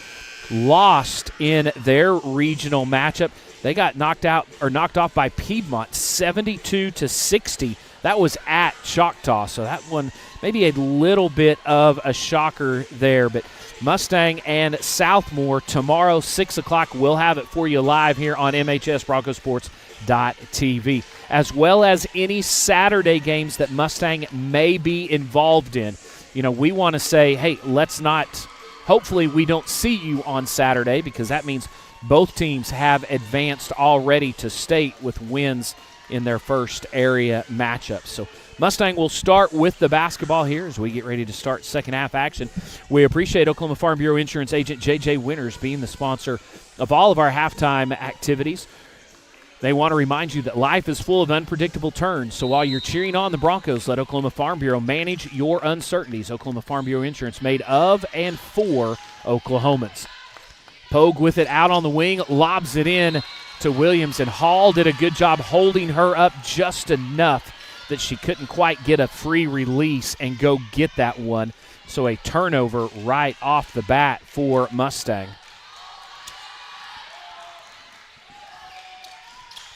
S1: lost in their regional matchup. They got knocked off by Piedmont 72-60. That was at Choctaw, so that one maybe a little bit of a shocker there. But Mustang and Southmore tomorrow, 6 o'clock. We'll have it for you live here on MHSBroncosSports.tv, as well as any Saturday games that Mustang may be involved in. You know, we want to say, hey, hopefully we don't see you on Saturday, because that means both teams have advanced already to state with wins in their first area matchup. So Mustang will start with the basketball here as we get ready to start second half action. We appreciate Oklahoma Farm Bureau Insurance Agent J.J. Winters being the sponsor of all of our halftime activities. They want to remind you that life is full of unpredictable turns, so while you're cheering on the Broncos, let Oklahoma Farm Bureau manage your uncertainties. Oklahoma Farm Bureau Insurance, made of and for Oklahomans. Pogue with it out on the wing, lobs it in to Williams, and Hall did a good job holding her up just enough that she couldn't quite get a free release and go get that one. So a turnover right off the bat for Mustang.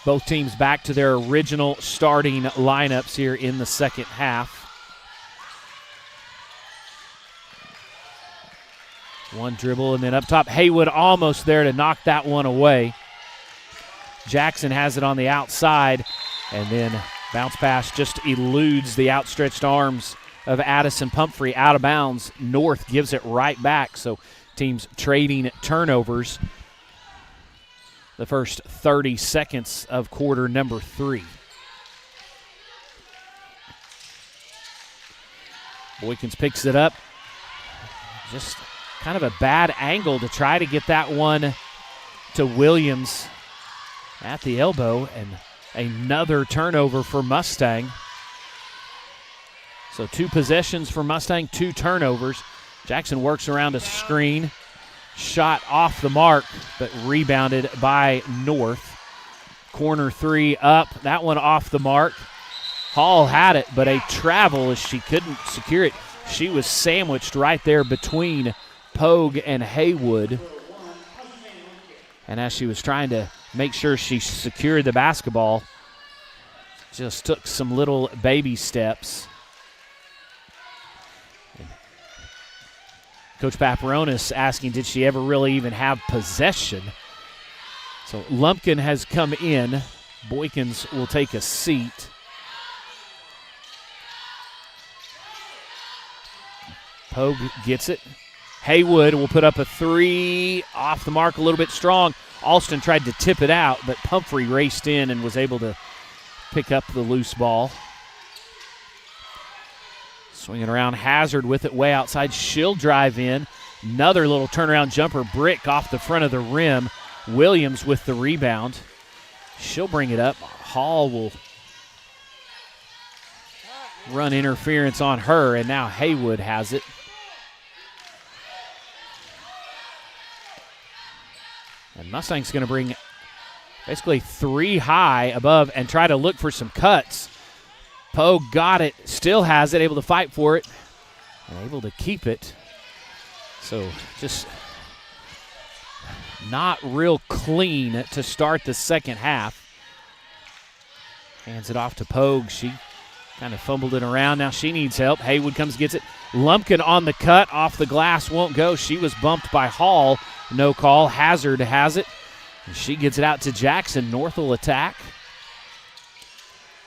S1: Both teams back to their original starting lineups here in the second half. One dribble, and then up top, Haywood almost there to knock that one away. Jackson has it on the outside, and then bounce pass just eludes the outstretched arms of Addison Pumphrey out of bounds. North gives it right back, so teams trading turnovers the first 30 seconds of quarter number 3. Boykins picks it up. Just kind of a bad angle to try to get that one to Williams at the elbow, and another turnover for Mustang. So 2 possessions for Mustang, 2 turnovers. Jackson works around a screen. Shot off the mark, but rebounded by North. Corner three up. That one off the mark. Hall had it, but a travel as she couldn't secure it. She was sandwiched right there between Pogue and Haywood. And as she was trying to make sure she secured the basketball, just took some little baby steps. Coach Paparonis asking, did she ever really even have possession? So Lumpkin has come in. Boykins will take a seat. Pogue gets it. Haywood will put up a three, off the mark, a little bit strong. Alston tried to tip it out, but Pumphrey raced in and was able to pick up the loose ball. Swinging around, Hazard with it way outside. She'll drive in. Another little turnaround jumper, brick off the front of the rim. Williams with the rebound. She'll bring it up. Hall will run interference on her, and now Haywood has it. And Mustang's going to bring basically three high above and try to look for some cuts. Pogue got it, still has it, able to fight for it, and able to keep it. So just not real clean to start the second half. Hands it off to Pogue. She kind of fumbled it around. Now she needs help. Haywood comes, gets it. Lumpkin on the cut, off the glass, won't go. She was bumped by Hall. No call. Hazard has it. And she gets it out to Jackson. North will attack.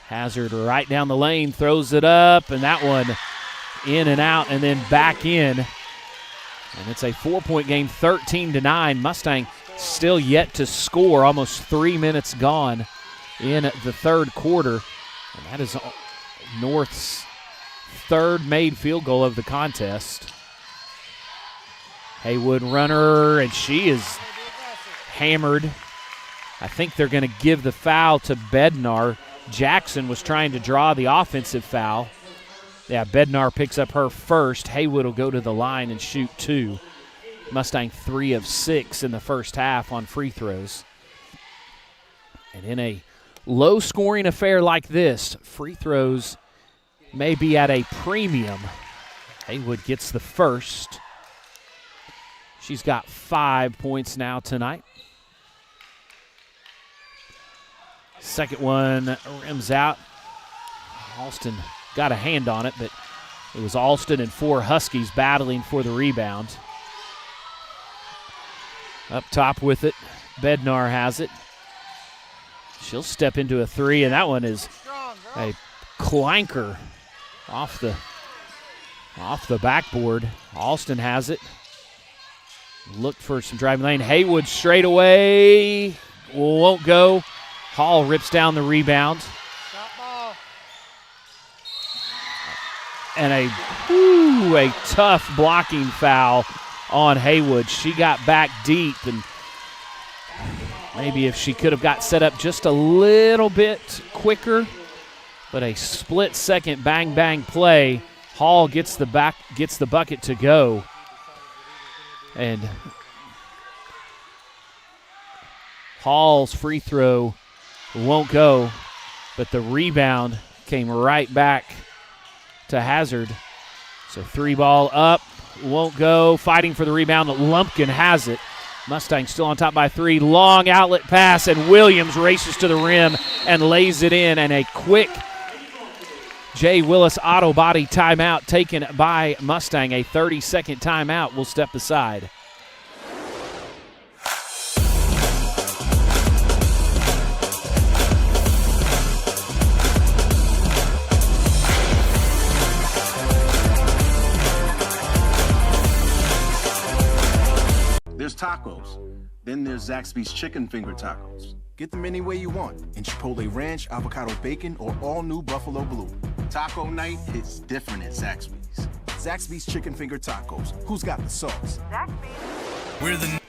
S1: Hazard right down the lane, throws it up, and that one in and out and then back in. And it's a 4-point game, 13-9. Mustang still yet to score, almost 3 minutes gone in the third quarter. And that is North's third made field goal of the contest. Haywood runner, and she is hammered. I think they're going to give the foul to Bednar. Jackson was trying to draw the offensive foul. Yeah, Bednar picks up her first. Haywood will go to the line and shoot two. Mustang 3 of 6 in the first half on free throws. And in a low-scoring affair like this, free throws may be at a premium. Haywood gets the first. She's got 5 points now tonight. Second one rims out. Alston got a hand on it, but it was Alston and 4 Huskies battling for the rebound. Up top with it, Bednar has it. She'll step into a three, and that one is a clanker off the backboard. Alston has it. Look for some driving lane. Haywood straight away. Won't go. Hall rips down the rebound. And a tough blocking foul on Haywood. She got back deep, and maybe if she could have got set up just a little bit quicker, but a split-second bang-bang play. Hall gets the bucket to go. And Hall's free throw won't go, but the rebound came right back to Hazard. So 3-ball up, won't go. Fighting for the rebound, Lumpkin has it. Mustang still on top by 3. Long outlet pass, and Williams races to the rim and lays it in. And a quick Jay Willis auto body timeout taken by Mustang. A 30-second timeout will step aside.
S3: There's tacos. Then there's Zaxby's Chicken Finger Tacos. Get them any way you want, in Chipotle Ranch, Avocado Bacon, or all-new Buffalo Blue. Taco night hits different at Zaxby's. Zaxby's Chicken Finger Tacos. Who's got the sauce? Zaxby's. We're the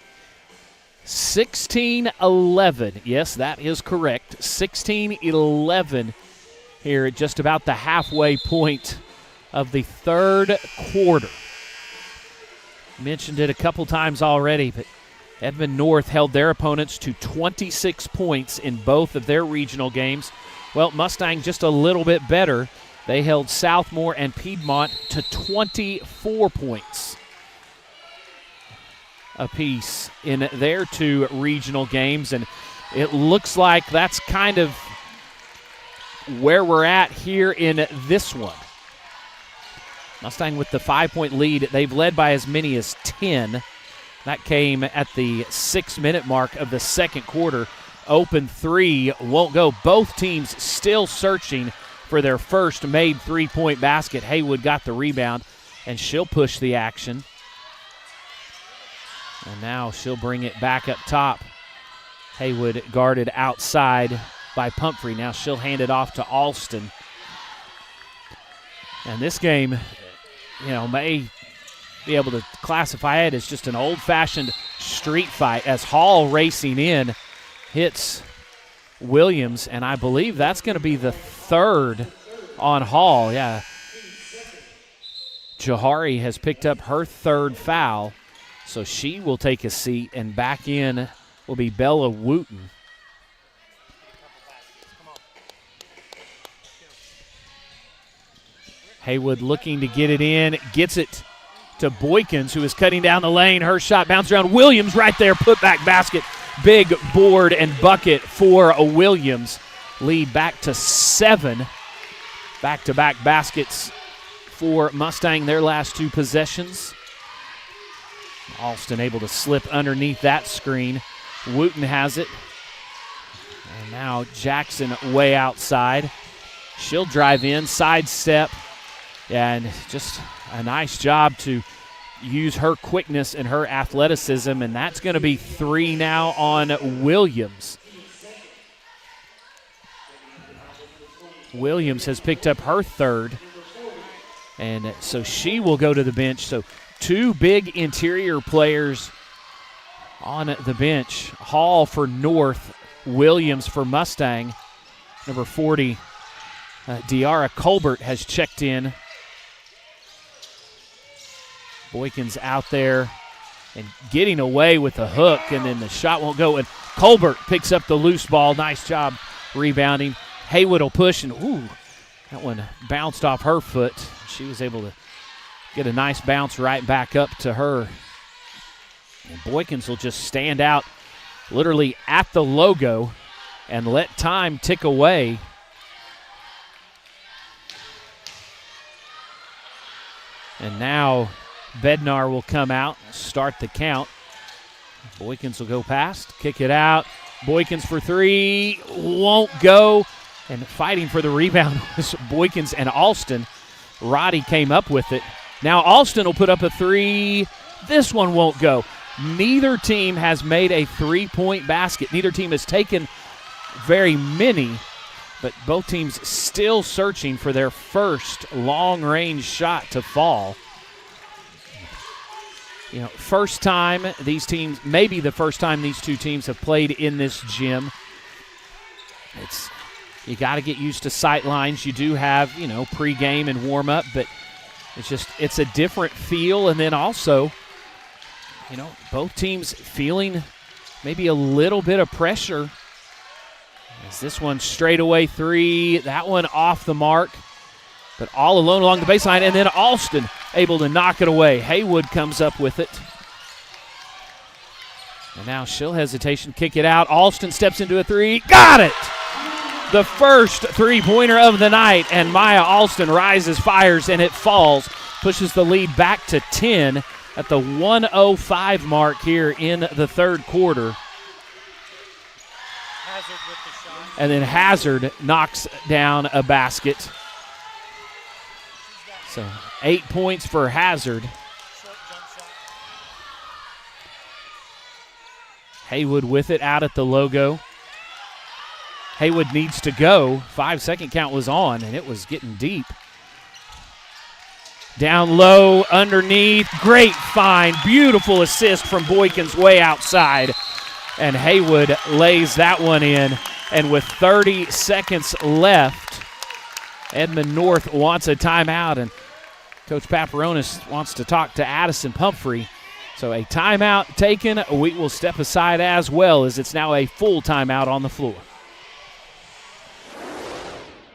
S1: 16-11. Yes, that is correct. 16-11 here at just about the halfway point of the third quarter. Mentioned it a couple times already, but Edmond North held their opponents to 26 points in both of their regional games. Well, Mustang just a little bit better. They held Southmore and Piedmont to 24 points apiece in their 2 regional games, and it looks like that's kind of where we're at here in this one. Mustang with the 5-point lead. They've led by as many as 10. That came at the 6-minute mark of the second quarter. Open 3 won't go. Both teams still searching for their first made 3-point basket. Haywood got the rebound, and she'll push the action. And now she'll bring it back up top. Haywood guarded outside by Pumphrey. Now she'll hand it off to Alston. And this game, may be able to classify it as just an old-fashioned street fight as Hall racing in hits Williams, and I believe that's going to be the 3rd on Hall. Yeah. Johari has picked up her 3rd foul, so she will take a seat, and back in will be Bella Wooten. Haywood looking to get it in, gets it to Boykins, who is cutting down the lane. Her shot bounced around. Williams right there, putback basket. Big board and bucket for a Williams. Lead back to 7. Back-to-back baskets for Mustang, their last 2 possessions. Alston able to slip underneath that screen. Wooten has it. And now Jackson way outside. She'll drive in, sidestep. And just a nice job to use her quickness and her athleticism, and that's going to be 3 now on Williams. Williams has picked up her 3rd, and so she will go to the bench. So 2 big interior players on the bench. Hall for North, Williams for Mustang. Number 40, Diarra Colbert has checked in. Boykins out there and getting away with the hook, and then the shot won't go. And Colbert picks up the loose ball. Nice job rebounding. Haywood will push, and that one bounced off her foot. She was able to get a nice bounce right back up to her. And Boykins will just stand out literally at the logo and let time tick away. And now Bednar will come out, start the count. Boykins will go past, kick it out. Boykins for 3, won't go. And fighting for the rebound was Boykins and Alston. Roddy came up with it. Now Alston will put up a 3. This one won't go. Neither team has made a 3-point basket. Neither team has taken very many, but both teams still searching for their first long-range shot to fall. First time these teams, maybe the first time these 2 teams have played in this gym. You got to get used to sight lines. You do have, pregame and warm-up, but it's a different feel. And then also, both teams feeling maybe a little bit of pressure. As this one straightaway 3, that one off the mark, but all alone along the baseline, and then Alston able to knock it away. Haywood comes up with it. And now she'll hesitation, kick it out. Alston steps into a 3, got it! The first 3-pointer of the night, and Maya Alston rises, fires, and it falls. Pushes the lead back to 10 at the 1:05 mark here in the 3rd quarter. And then Hazard knocks down a basket. So 8 points for Hazard. Haywood with it out at the logo. Haywood needs to go. 5-second count was on, and it was getting deep. Down low, underneath. Great find. Beautiful assist from Boykins way outside. And Haywood lays that one in. And with 30 seconds left, Edmond North wants a timeout, and Coach Paparonis wants to talk to Addison Pumphrey So a timeout taken. We will step aside as well, as it's now a full timeout on the floor.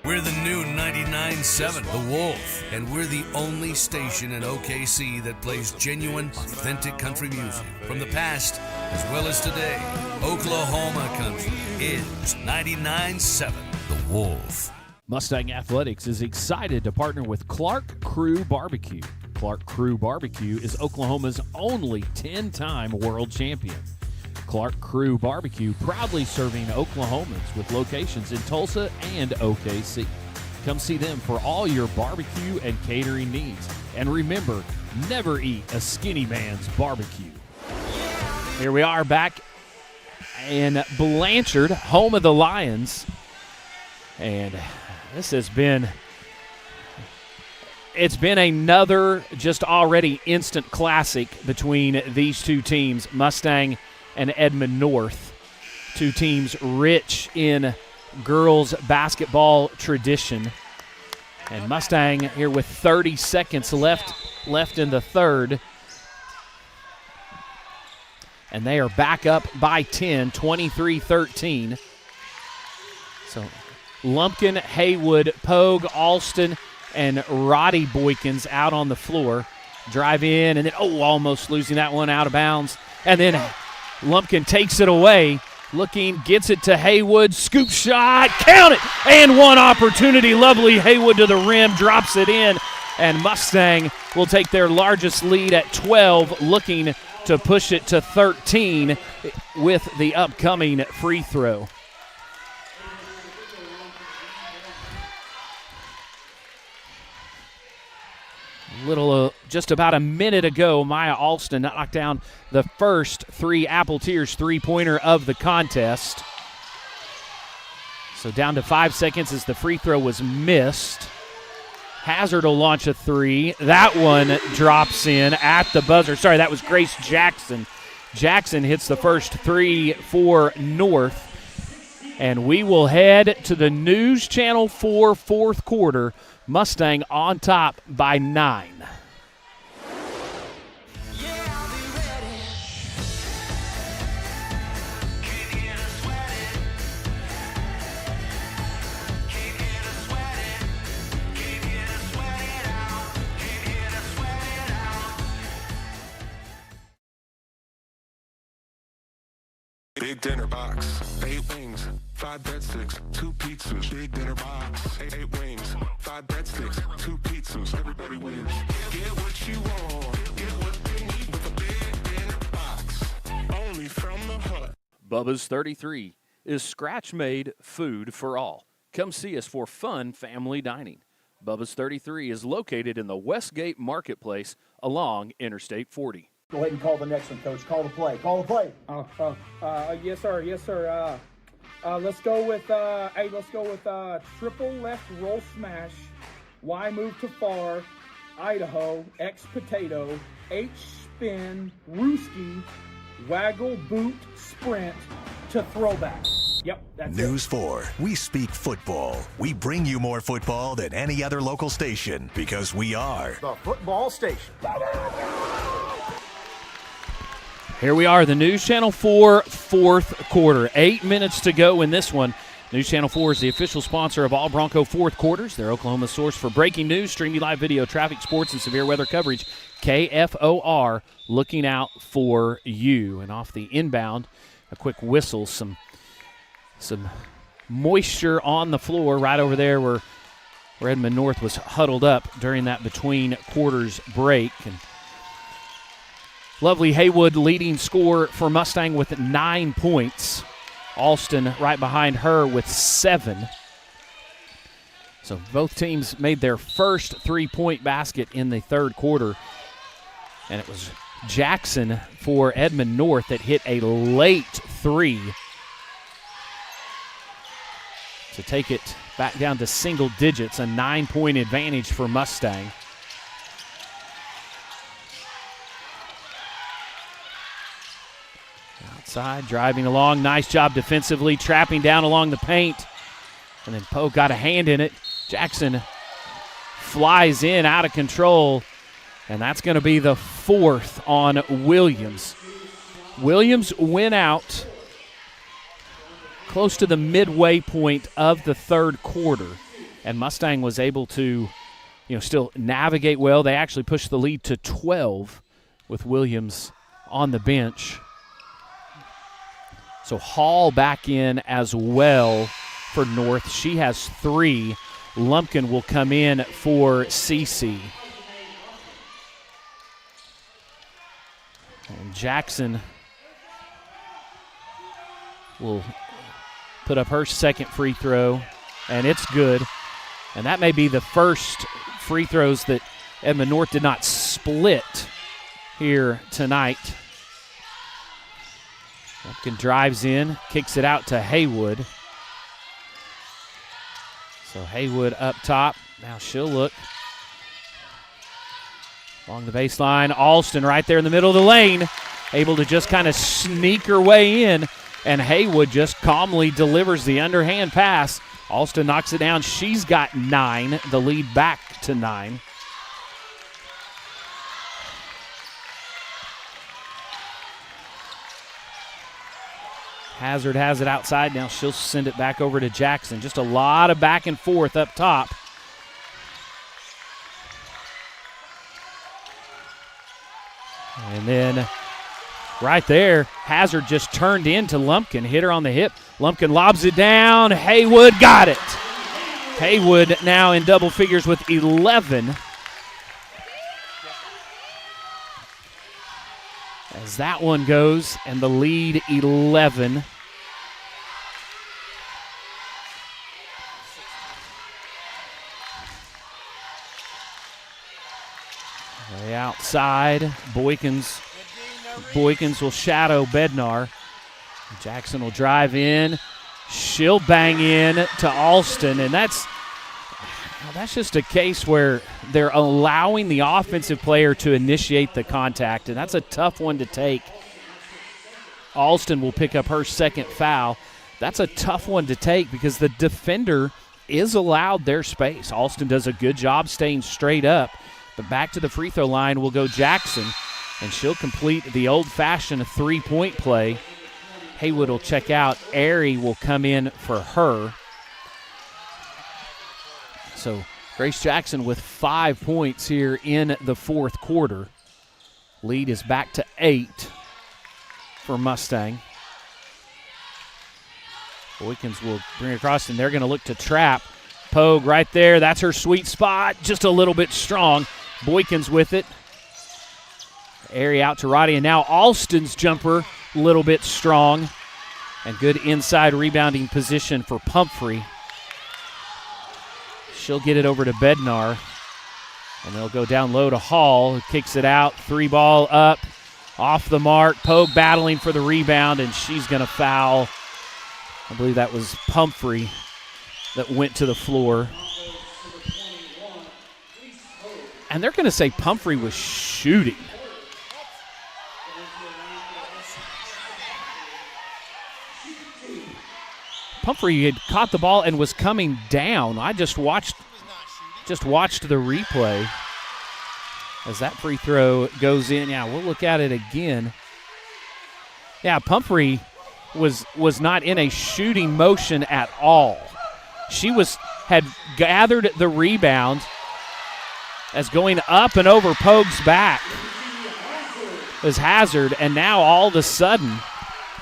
S2: We're the new 99.7, The Wolf, and we're the only station in OKC that plays genuine, authentic country music from the past as well as today. Oklahoma country is 99.7, The Wolf.
S1: Mustang Athletics is excited to partner with Clark Crew Barbecue. Clark Crew Barbecue is Oklahoma's only 10-time world champion. Clark Crew Barbecue proudly serving Oklahomans with locations in Tulsa and OKC. Come see them for all your barbecue and catering needs. And remember, never eat a skinny man's barbecue. Here we are back in Blanchard, home of the Lions. And this has been another just already instant classic between these two teams, Mustang and Edmond North, two teams rich in girls basketball tradition. And Mustang here with 30 seconds left in the third. And they are back up by 10, 23-13. So Lumpkin, Haywood, Pogue, Alston, and Roddy Boykins out on the floor. Drive in, and then, almost losing that one out of bounds. And then Lumpkin takes it away, gets it to Haywood, scoop shot, count it, and one opportunity. Lovely Haywood to the rim, drops it in, and Mustang will take their largest lead at 12, looking to push it to 13 with the upcoming free throw. Just about a minute ago, Maya Alston knocked down the first Apple Tears three-pointer of the contest. So down to 5 seconds as the free throw was missed. Hazard will launch a three. That one drops in at the buzzer. Sorry, that was Grace Jackson. Jackson hits the first three for North. And we will head to the News Channel 4 fourth quarter. Mustang on top by 9.
S8: Big dinner box, 8 wings, 5 breadsticks, 2 pizzas. Big dinner box, 8 wings, 5 breadsticks, 2 pizzas. Everybody wins. Get what you want, get what they need with a big dinner box. Only from the Hut.
S1: Bubba's 33 is scratch-made food for all. Come see us for fun family dining. Bubba's 33 is located in the Westgate Marketplace along Interstate 40.
S10: Go ahead and call the next one, Coach. Call the play. Call the play.
S13: Yes, sir. Yes, sir. Let's go with triple left roll smash. Y move to far. Idaho. X potato. H spin. Rooski. Waggle boot sprint to throwback. Yep, that's
S14: News 4. We speak football. We bring you more football than any other local station because we are
S10: the football station.
S1: Here we are, the News Channel 4 fourth quarter. 8 minutes to go in this one. News Channel 4 is the official sponsor of all Bronco fourth quarters. They're Oklahoma's source for breaking news, streaming live video, traffic, sports, and severe weather coverage. KFOR, looking out for you. And off the inbound, a quick whistle, some moisture on the floor right over there where Edmond North was huddled up during that between quarters break. And lovely Haywood leading scorer for Mustang with 9 points. Alston right behind her with 7. So both teams made their first three-point basket in the third quarter. And it was Jackson for Edmond North that hit a late three to take it back down to single digits, a 9-point advantage for Mustang. Outside, driving along. Nice job defensively, trapping down along the paint. And then Poe got a hand in it. Jackson flies in out of control. And that's going to be the 4th on Williams. Williams went out close to the midway point of the third quarter, and Mustang was able to, still navigate well. They actually pushed the lead to 12 with Williams on the bench. So Hall back in as well for North. She has 3. Lumpkin will come in for CC. And Jackson will put up her second free throw, and it's good. And that may be the first free throws that Edmond North did not split here tonight. Lumpkin drives in, kicks it out to Haywood. So Haywood up top. Now she'll look along the baseline. Alston right there in the middle of the lane, able to just kind of sneak her way in, and Haywood just calmly delivers the underhand pass. Alston knocks it down. She's got 9, the lead back to 9. Hazard has it outside. Now she'll send it back over to Jackson. Just a lot of back and forth up top. And then right there, Hazard just turned into Lumpkin, hit her on the hip. Lumpkin lobs it down. Haywood got it. Haywood now in double figures with 11. As that one goes, and the lead 11. Way outside, Boykins will shadow Bednar. Jackson will drive in. She'll bang in to Alston, and that's just a case where they're allowing the offensive player to initiate the contact, and that's a tough one to take. Alston will pick up her second foul. That's a tough one to take because the defender is allowed their space. Alston does a good job staying straight up, but back to the free throw line will go Jackson, and she'll complete the old-fashioned three-point play. Haywood will check out. Airy will come in for her. So Grace Jackson with 5 points here in the fourth quarter. Lead is back to 8 for Mustang. Boykins will bring it across, and they're going to look to trap. Pogue right there. That's her sweet spot. Just a little bit strong. Boykins with it. Airy out to Roddy, and now Alston's jumper a little bit strong. And good inside rebounding position for Pumphrey. She'll get it over to Bednar. And they'll go down low to Hall, who kicks it out. 3-ball up, off the mark. Pogue battling for the rebound, and she's going to foul. I believe that was Pumphrey that went to the floor. And they're going to say Pumphrey was shooting. Pumphrey had caught the ball and was coming down. I just watched the replay as that free throw goes in. Yeah, we'll look at it again. Yeah, Pumphrey was not in a shooting motion at all. She had gathered the rebound as going up and over Pogue's back was Hazard, and now all of a sudden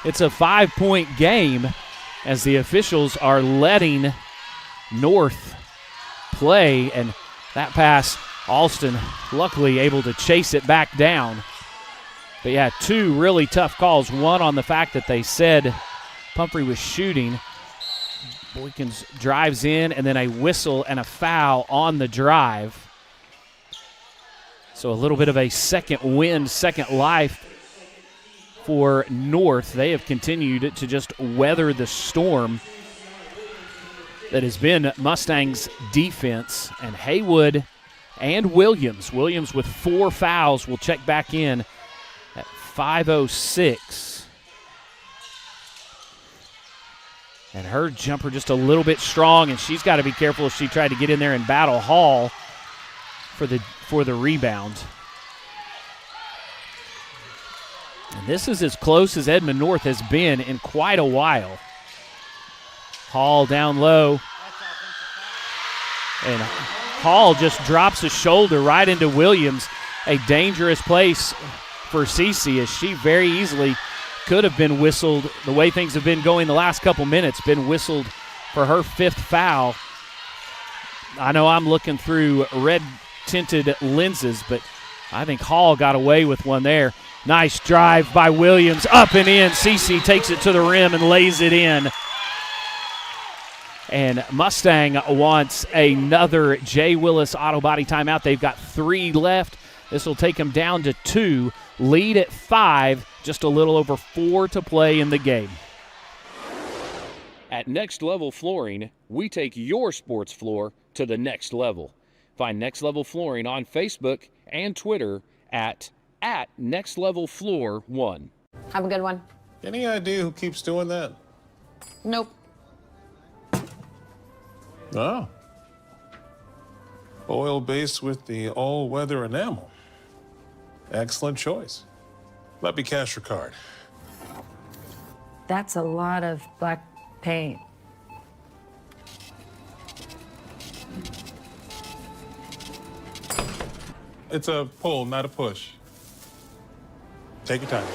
S1: it's a 5-point game as the officials are letting North play, and that pass, Alston luckily able to chase it back down. But yeah, two really tough calls. One on the fact that they said Pumphrey was shooting. Boykins drives in, and then a whistle and a foul on the drive. So a little bit of a second wind, second life for North. They have continued to just weather the storm that has been Mustang's defense. And Haywood and Williams with 4 fouls will check back in at 5:06. And her jumper just a little bit strong, and she's got to be careful if she tried to get in there and battle Hall for the rebound. And this is as close as Edmond North has been in quite a while. Hall down low. And Hall just drops a shoulder right into Williams. A dangerous place for Cece, as she very easily could have been whistled, the way things have been going the last couple minutes, been whistled for her 5th foul. I know I'm looking through red-tinted lenses, but I think Hall got away with one there. Nice drive by Williams, up and in. Cece takes it to the rim and lays it in. And Mustang wants another J. Willis Auto Body timeout. They've got 3 left. This will take them down to 2. Lead at 5. Just a little over 4 to play in the game. At Next Level Flooring, we take your sports floor to the next level. Find Next Level Flooring on Facebook and Twitter at Next Level Floor 1.
S6: Have a good one.
S15: Any idea who keeps doing that?
S6: Nope.
S15: Oh. Oil base with the all-weather enamel. Excellent choice. Let me cash your card.
S6: That's a lot of black paint.
S15: It's a pull, not a push. Take your time.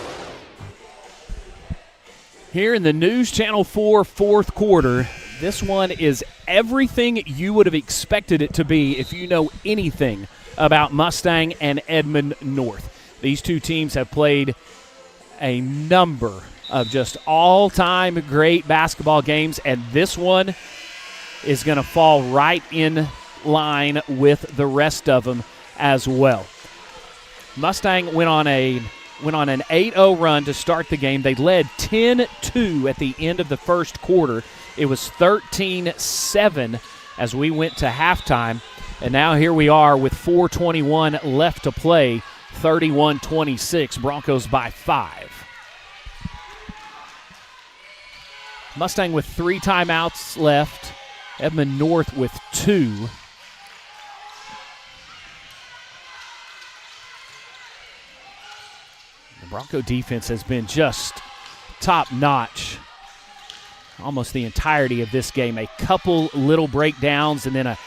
S1: Here in the News Channel 4 fourth quarter, this one is everything you would have expected it to be if you know anything about Mustang and Edmond North. These two teams have played a number of just all-time great basketball games, and this one is going to fall right in line with the rest of them as well. Mustang went on an 8-0 run to start the game. They led 10-2 at the end of the first quarter. It was 13-7 as we went to halftime. And now here we are with 4:21 left to play, 31-26, Broncos by 5. Mustang with 3 timeouts left, Edmond North with 2. The Bronco defense has been just top-notch almost the entirety of this game. A couple little breakdowns and then a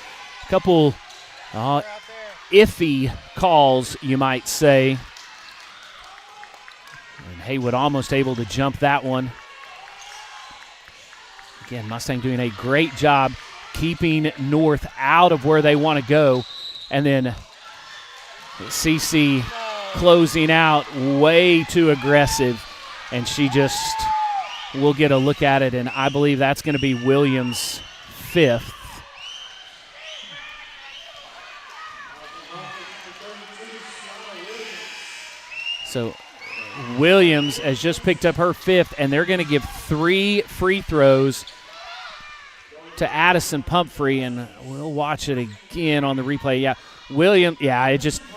S1: couple iffy calls, you might say. And Haywood almost able to jump that one. Again, Mustang doing a great job keeping North out of where they want to go. And then CC closing out way too aggressive. And she just, we'll get a look at it, and I believe that's going to be Williams' 5th. So Williams has just picked up her 5th, and they're going to give 3 free throws to Addison Pumphrey, and we'll watch it again on the replay. Yeah, Williams, it just –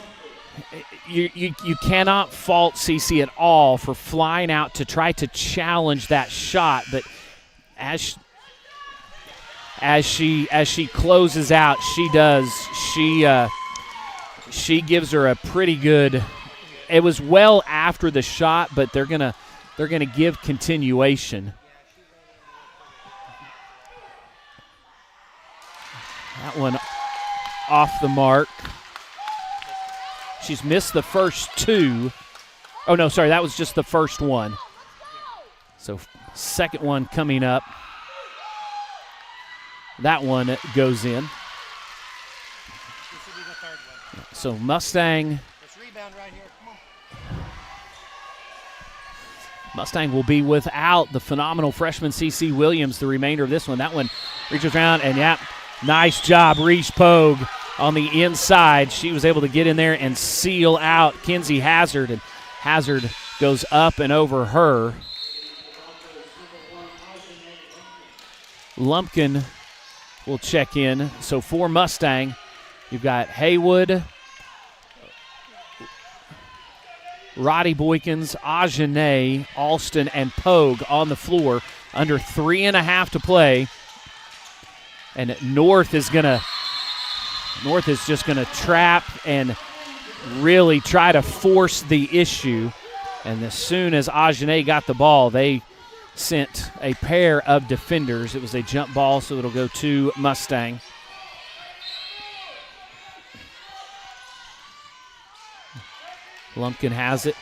S1: you cannot fault CC at all for flying out to try to challenge that shot, but as she closes out, she gives her a pretty good. It was well after the shot, but they're gonna give continuation. That one off the mark. She's missed the first 2. Oh, no, sorry, that was just the first one. So second one coming up. That one goes in. So Mustang. Mustang will be without the phenomenal freshman CC Williams the remainder of this one. That one reaches around, and nice job, Reese Pogue. On the inside, she was able to get in there and seal out Kinsey Hazard, and Hazard goes up and over her. Lumpkin will check in. So for Mustang, you've got Haywood, Roddy Boykins, Ajane, Alston, and Pogue on the floor. Under 3.5 to play. And North is just going to trap and really try to force the issue And as soon as Ajane got the ball, they sent a pair of defenders. It was a jump ball, so it'll go to Mustang. Lumpkin has it.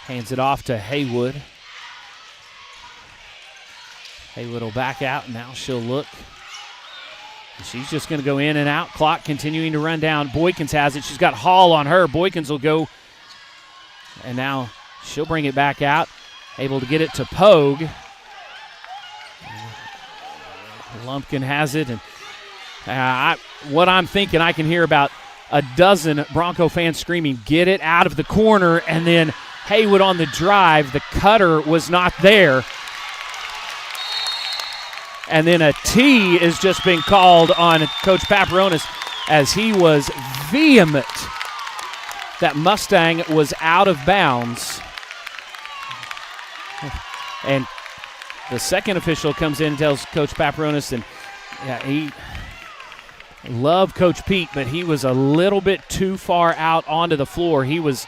S1: Hands it off to Haywood. Haywood will back out, and now she'll look. She's just going to go in and out. Clock continuing to run down. Boykins has it. She's got Hall on her. Boykins will go, and now she'll bring it back out. Able to get it to Pogue. Lumpkin has it, and what I'm thinking, I can hear about a dozen Bronco fans screaming, "Get it out of the corner," and then Haywood on the drive. The cutter was not there. And then a T is just being called on Coach Paparonis as he was vehement that Mustang was out of bounds. And the second official comes in and tells Coach Paparonis, and he loved Coach Pete, but he was a little bit too far out onto the floor. He was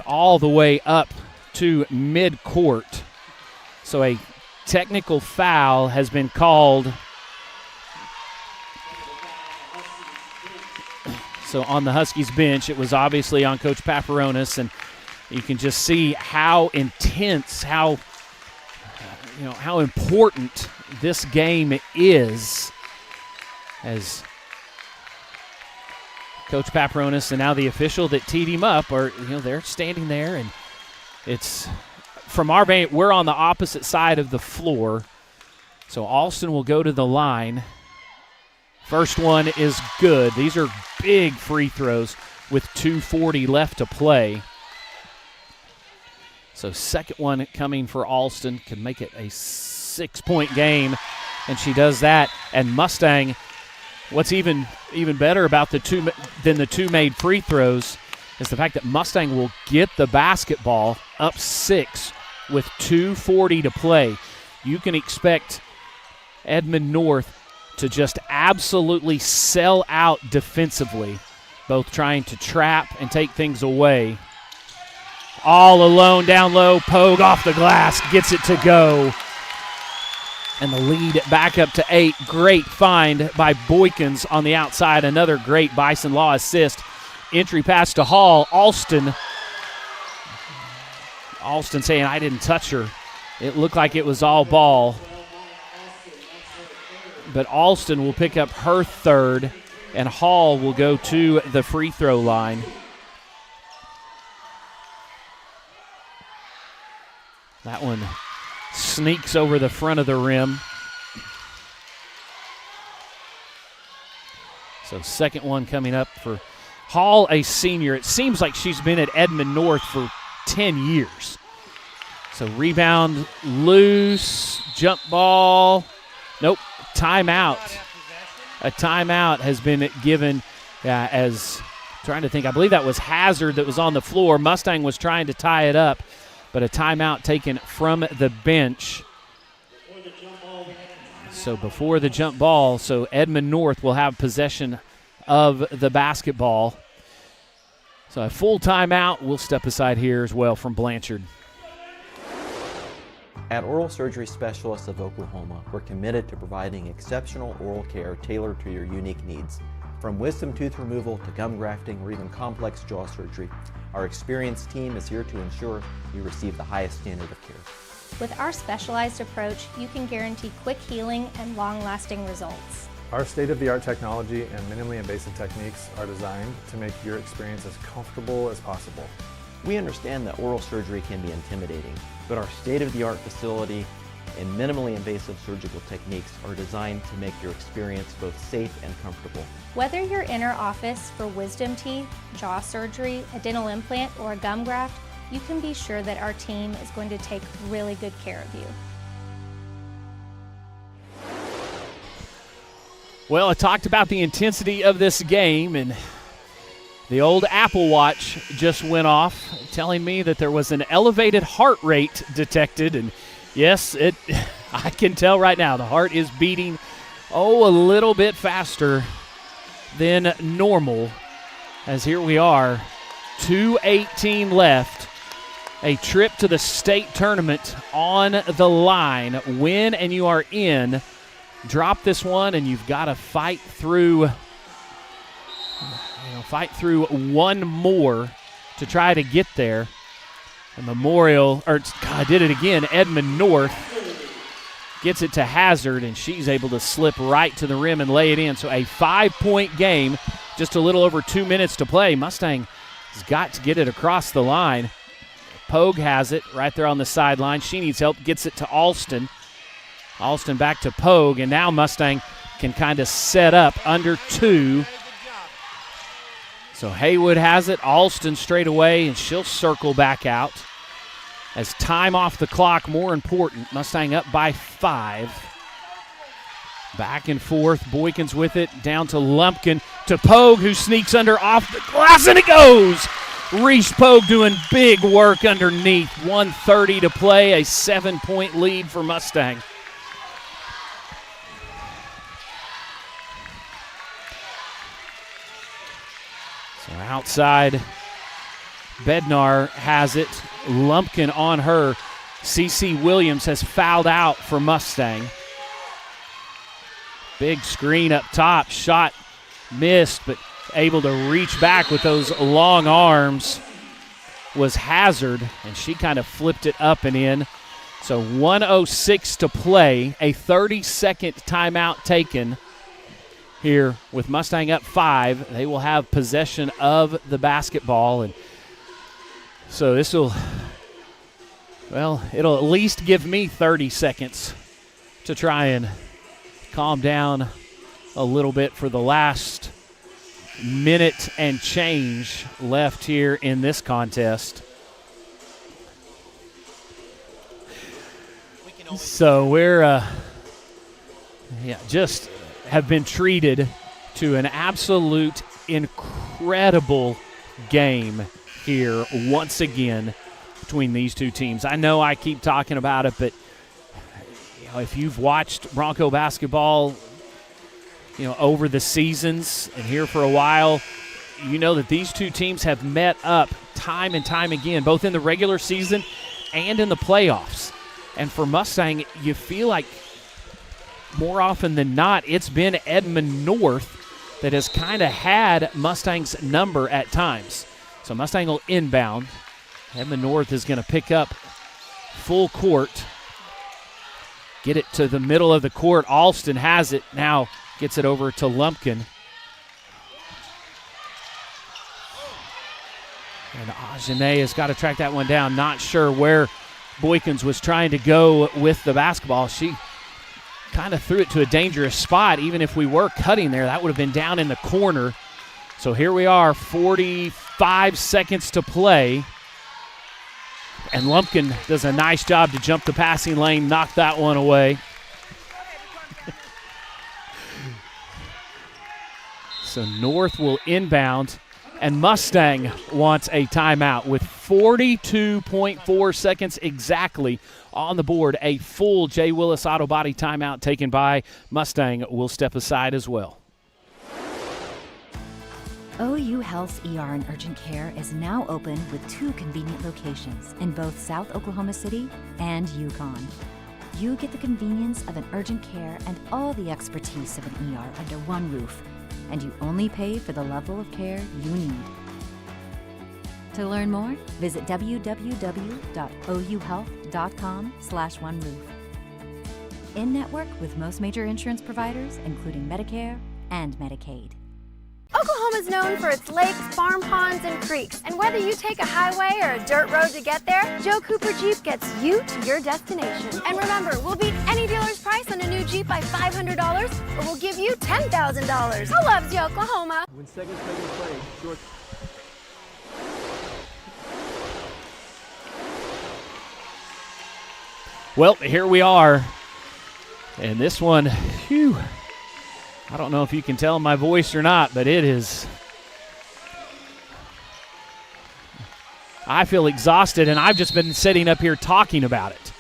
S1: all the way up to mid-court. So a technical foul has been called. So on the Huskies bench, it was obviously on Coach Paparonis, and you can just see how intense, how important this game is, as Coach Paparonis and now the official that teed him up are, they're standing there, and it's from our vantage, we're on the opposite side of the floor. So Alston will go to the line. First one is good. These are big free throws with 2:40 left to play. So second one coming for Alston, can make it a 6-point game, and she does that. And Mustang, what's even better about the two made free throws is the fact that Mustang will get the basketball up 6 with 2:40 to play. You can expect Edmond North to just absolutely sell out defensively, both trying to trap and take things away. All alone down low, Pogue off the glass, gets it to go. And the lead back up to 8. Great find by Boykins on the outside. Another great Bison Law assist. Entry pass to Hall. Alston saying, "I didn't touch her." It looked like it was all ball. But Alston will pick up her third, and Hall will go to the free throw line. That one sneaks over the front of the rim. So second one coming up for Hall, a senior. It seems like she's been at Edmond North for 10 years. So rebound loose, jump ball. Nope, timeout. A timeout has been given as, trying to think, I believe that was Hazard that was on the floor. Mustang was trying to tie it up, but a timeout taken from the bench. So before the jump ball, so Edmond North will have possession of the basketball. So a full timeout. We'll step aside here as well from Blanchard.
S4: At Oral Surgery Specialists of Oklahoma, we're committed to providing exceptional oral care tailored to your unique needs. From wisdom tooth removal to gum grafting or even complex jaw surgery, our experienced team is here to ensure you receive the highest standard of care.
S5: With our specialized approach, you can guarantee quick healing and long-lasting results.
S16: Our state-of-the-art technology and minimally invasive techniques are designed to make your experience as comfortable as possible.
S4: We understand that oral surgery can be intimidating, but our state-of-the-art facility and minimally invasive surgical techniques are designed to make your experience both safe and comfortable.
S5: Whether you're in our office for wisdom teeth, jaw surgery, a dental implant, or a gum graft, you can be sure that our team is going to take really good care of you.
S1: Well, I talked about the intensity of this game, and the old Apple Watch just went off, telling me that there was an elevated heart rate detected. And yes, I can tell right now the heart is beating, a little bit faster than normal, as here we are, 2:18 left. A trip to the state tournament on the line. Win and you are in. Drop this one and you've got to fight through one more to try to get there. Did it again. Edmond North gets it to Hazard, and she's able to slip right to the rim and lay it in. So a 5-point game, just a little over 2 minutes to play. Mustang has got to get it across the line. Pogue has it right there on the sideline. She needs help, gets it to Alston. Alston back to Pogue, and now Mustang can kind of set up under 2. So Haywood has it, Alston straight away, and she'll circle back out. As time off the clock, more important, Mustang up by 5. Back and forth, Boykins with it, down to Lumpkin, to Pogue, who sneaks under off the glass, and it goes! Reese Pogue doing big work underneath. 1:30 to play, a 7-point lead for Mustang. So outside, Bednar has it. Lumpkin on her. CeCe Williams has fouled out for Mustang. Big screen up top. Shot missed, but able to reach back with those long arms was Hazard, and she kind of flipped it up and in. So 1:06 to play. A 30-second timeout taken here with Mustang up 5. They will have possession of the basketball, and so it'll at least give me 30 seconds to try and calm down a little bit for the last minute and change left here in this contest. So we're just have been treated to an absolute incredible game here once again between these two teams. I know I keep talking about it, but if you've watched Bronco basketball over the seasons and here for a while, you know that these two teams have met up time and time again, both in the regular season and in the playoffs. And for Mustang, you feel like more often than not, it's been Edmond North that has kind of had Mustang's number at times. So Mustang will inbound. Edmond North is going to pick up full court, get it to the middle of the court. Alston has it now. Gets it over to Lumpkin. And Ajane has got to track that one down. Not sure where Boykins was trying to go with the basketball. She kind of threw it to a dangerous spot. Even if we were cutting there, that would have been down in the corner. So here we are, 45 seconds to play. And Lumpkin does a nice job to jump the passing lane, knock that one away. So North will inbound, and Mustang wants a timeout with 42.4 seconds exactly on the board. A full J. Willis Auto Body timeout taken by Mustang will step aside as well.
S7: OU Health's ER and Urgent Care is now open with 2 convenient locations in both South Oklahoma City and Yukon. You get the convenience of an urgent care and all the expertise of an ER under one roof, and you only pay for the level of care you need. To learn more, visit www.ouhealth.com/oneroof. In network with most major insurance providers, including Medicare and Medicaid.
S9: Oklahoma's known for its lakes, farm ponds, and creeks. And whether you take a highway or a dirt road to get there, Joe Cooper Jeep gets you to your destination. And remember, we'll beat any dealer's price on a new Jeep by $500, or we'll give you $10,000. I loves you, Oklahoma.
S10: When seconds taken play, short.
S1: Well, here we are. And this one, whew, I don't know if you can tell my voice or not, but it is. I feel exhausted, and I've just been sitting up here talking about it.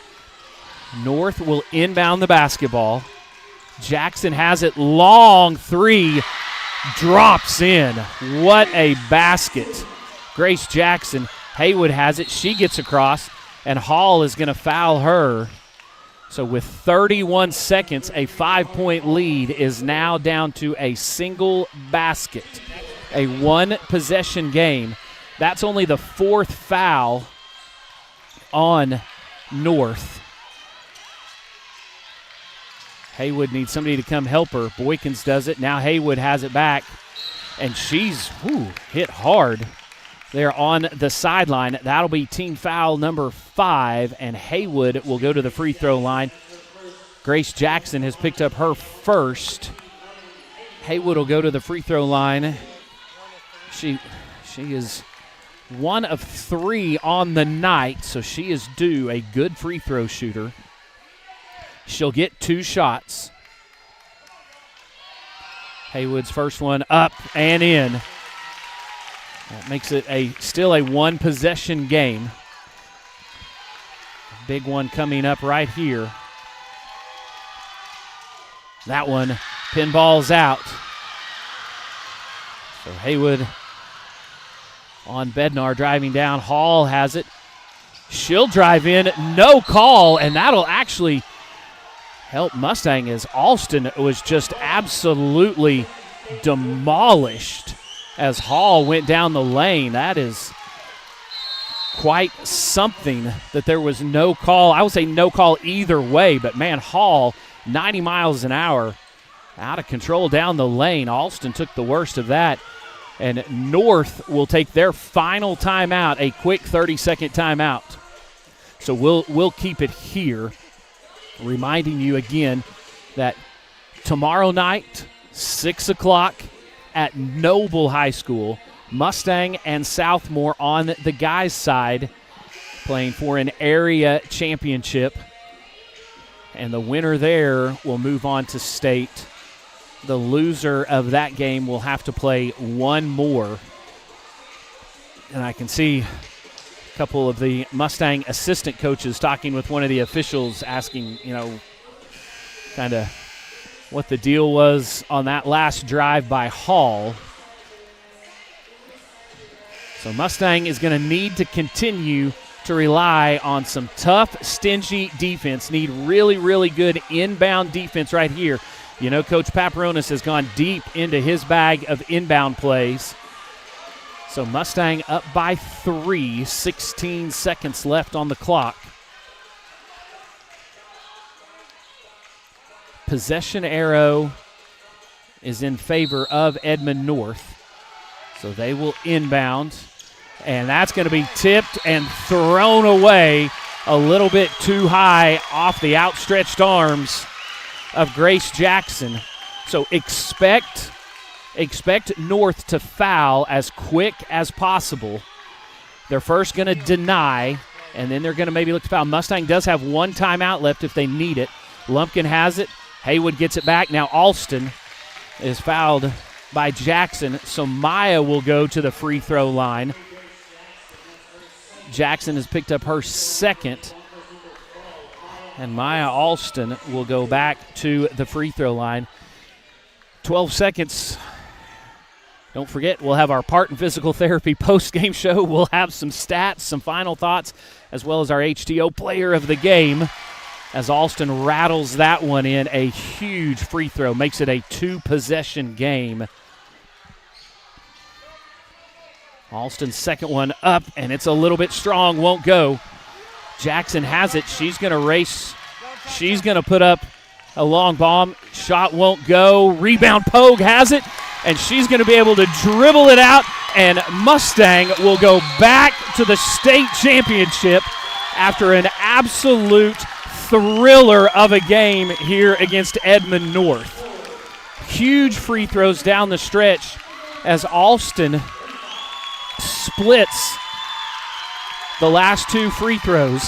S1: North will inbound the basketball. Jackson has it, long three. drops in. What a basket. Grace Jackson. Haywood has it. She gets across, and Hall is going to foul her. So with 31 seconds, a 5-point lead is now down to a single basket. A one-possession game. That's only the fourth foul on North. Haywood needs somebody to come help her. Boykins does it. Now Haywood has it back, and she's hit hard there on the sideline. That'll be team foul number 5, and Haywood will go to the free throw line. Grace Jackson has picked up her first. Haywood will go to the free throw line. She is 1 of 3 on the night, so she is due a good free throw shooter. She'll get 2 shots. Haywood's first one up and in. That makes it still a one-possession game. Big one coming up right here. That one pinballs out. So Haywood on Bednar driving down. Hall has it. She'll drive in. No call, and that'll actually help Mustang as Alston was just absolutely demolished as Hall went down the lane. That is quite something that there was no call. I would say no call either way, but man, Hall, 90 miles an hour, out of control down the lane. Alston took the worst of that. And North will take their final timeout, a quick 30-second timeout. So we'll keep it here, reminding you again that tomorrow night, 6 o'clock at Noble High School, Mustang and Southmore on the guys' side playing for an area championship. And the winner there will move on to state. The loser of that game will have to play one more. And I can see a couple of the Mustang assistant coaches talking with one of the officials, asking, kind of what the deal was on that last drive by Hall. So Mustang is going to need to continue to rely on some tough, stingy defense. Need really, really good inbound defense right here. Coach Paparonis has gone deep into his bag of inbound plays. So Mustang up by 3, 16 seconds left on the clock. Possession arrow is in favor of Edmond North. So they will inbound. And that's going to be tipped and thrown away a little bit too high off the outstretched arms of Grace Jackson. So expect North to foul as quick as possible. They're first going to deny, and then they're going to maybe look to foul. Mustang does have one timeout left if they need it. Lumpkin has it. Haywood gets it back. Now Alston is fouled by Jackson, so Maya will go to the free throw line. Jackson has picked up her second, and Maya Alston will go back to the free throw line. 12 seconds. Don't forget, we'll have our Part and Physical Therapy post-game show. We'll have some stats, some final thoughts, as well as our HTO player of the game as Alston rattles that one in. A huge free throw makes it a 2-possession game. Alston's second one up, and it's a little bit strong, won't go. Jackson has it. She's going to race. She's going to put up a long bomb. Shot won't go. Rebound, Pogue has it, and she's going to be able to dribble it out, and Mustang will go back to the state championship after an absolute thriller of a game here against Edmond North. Huge free throws down the stretch as Alston splits the last 2 free throws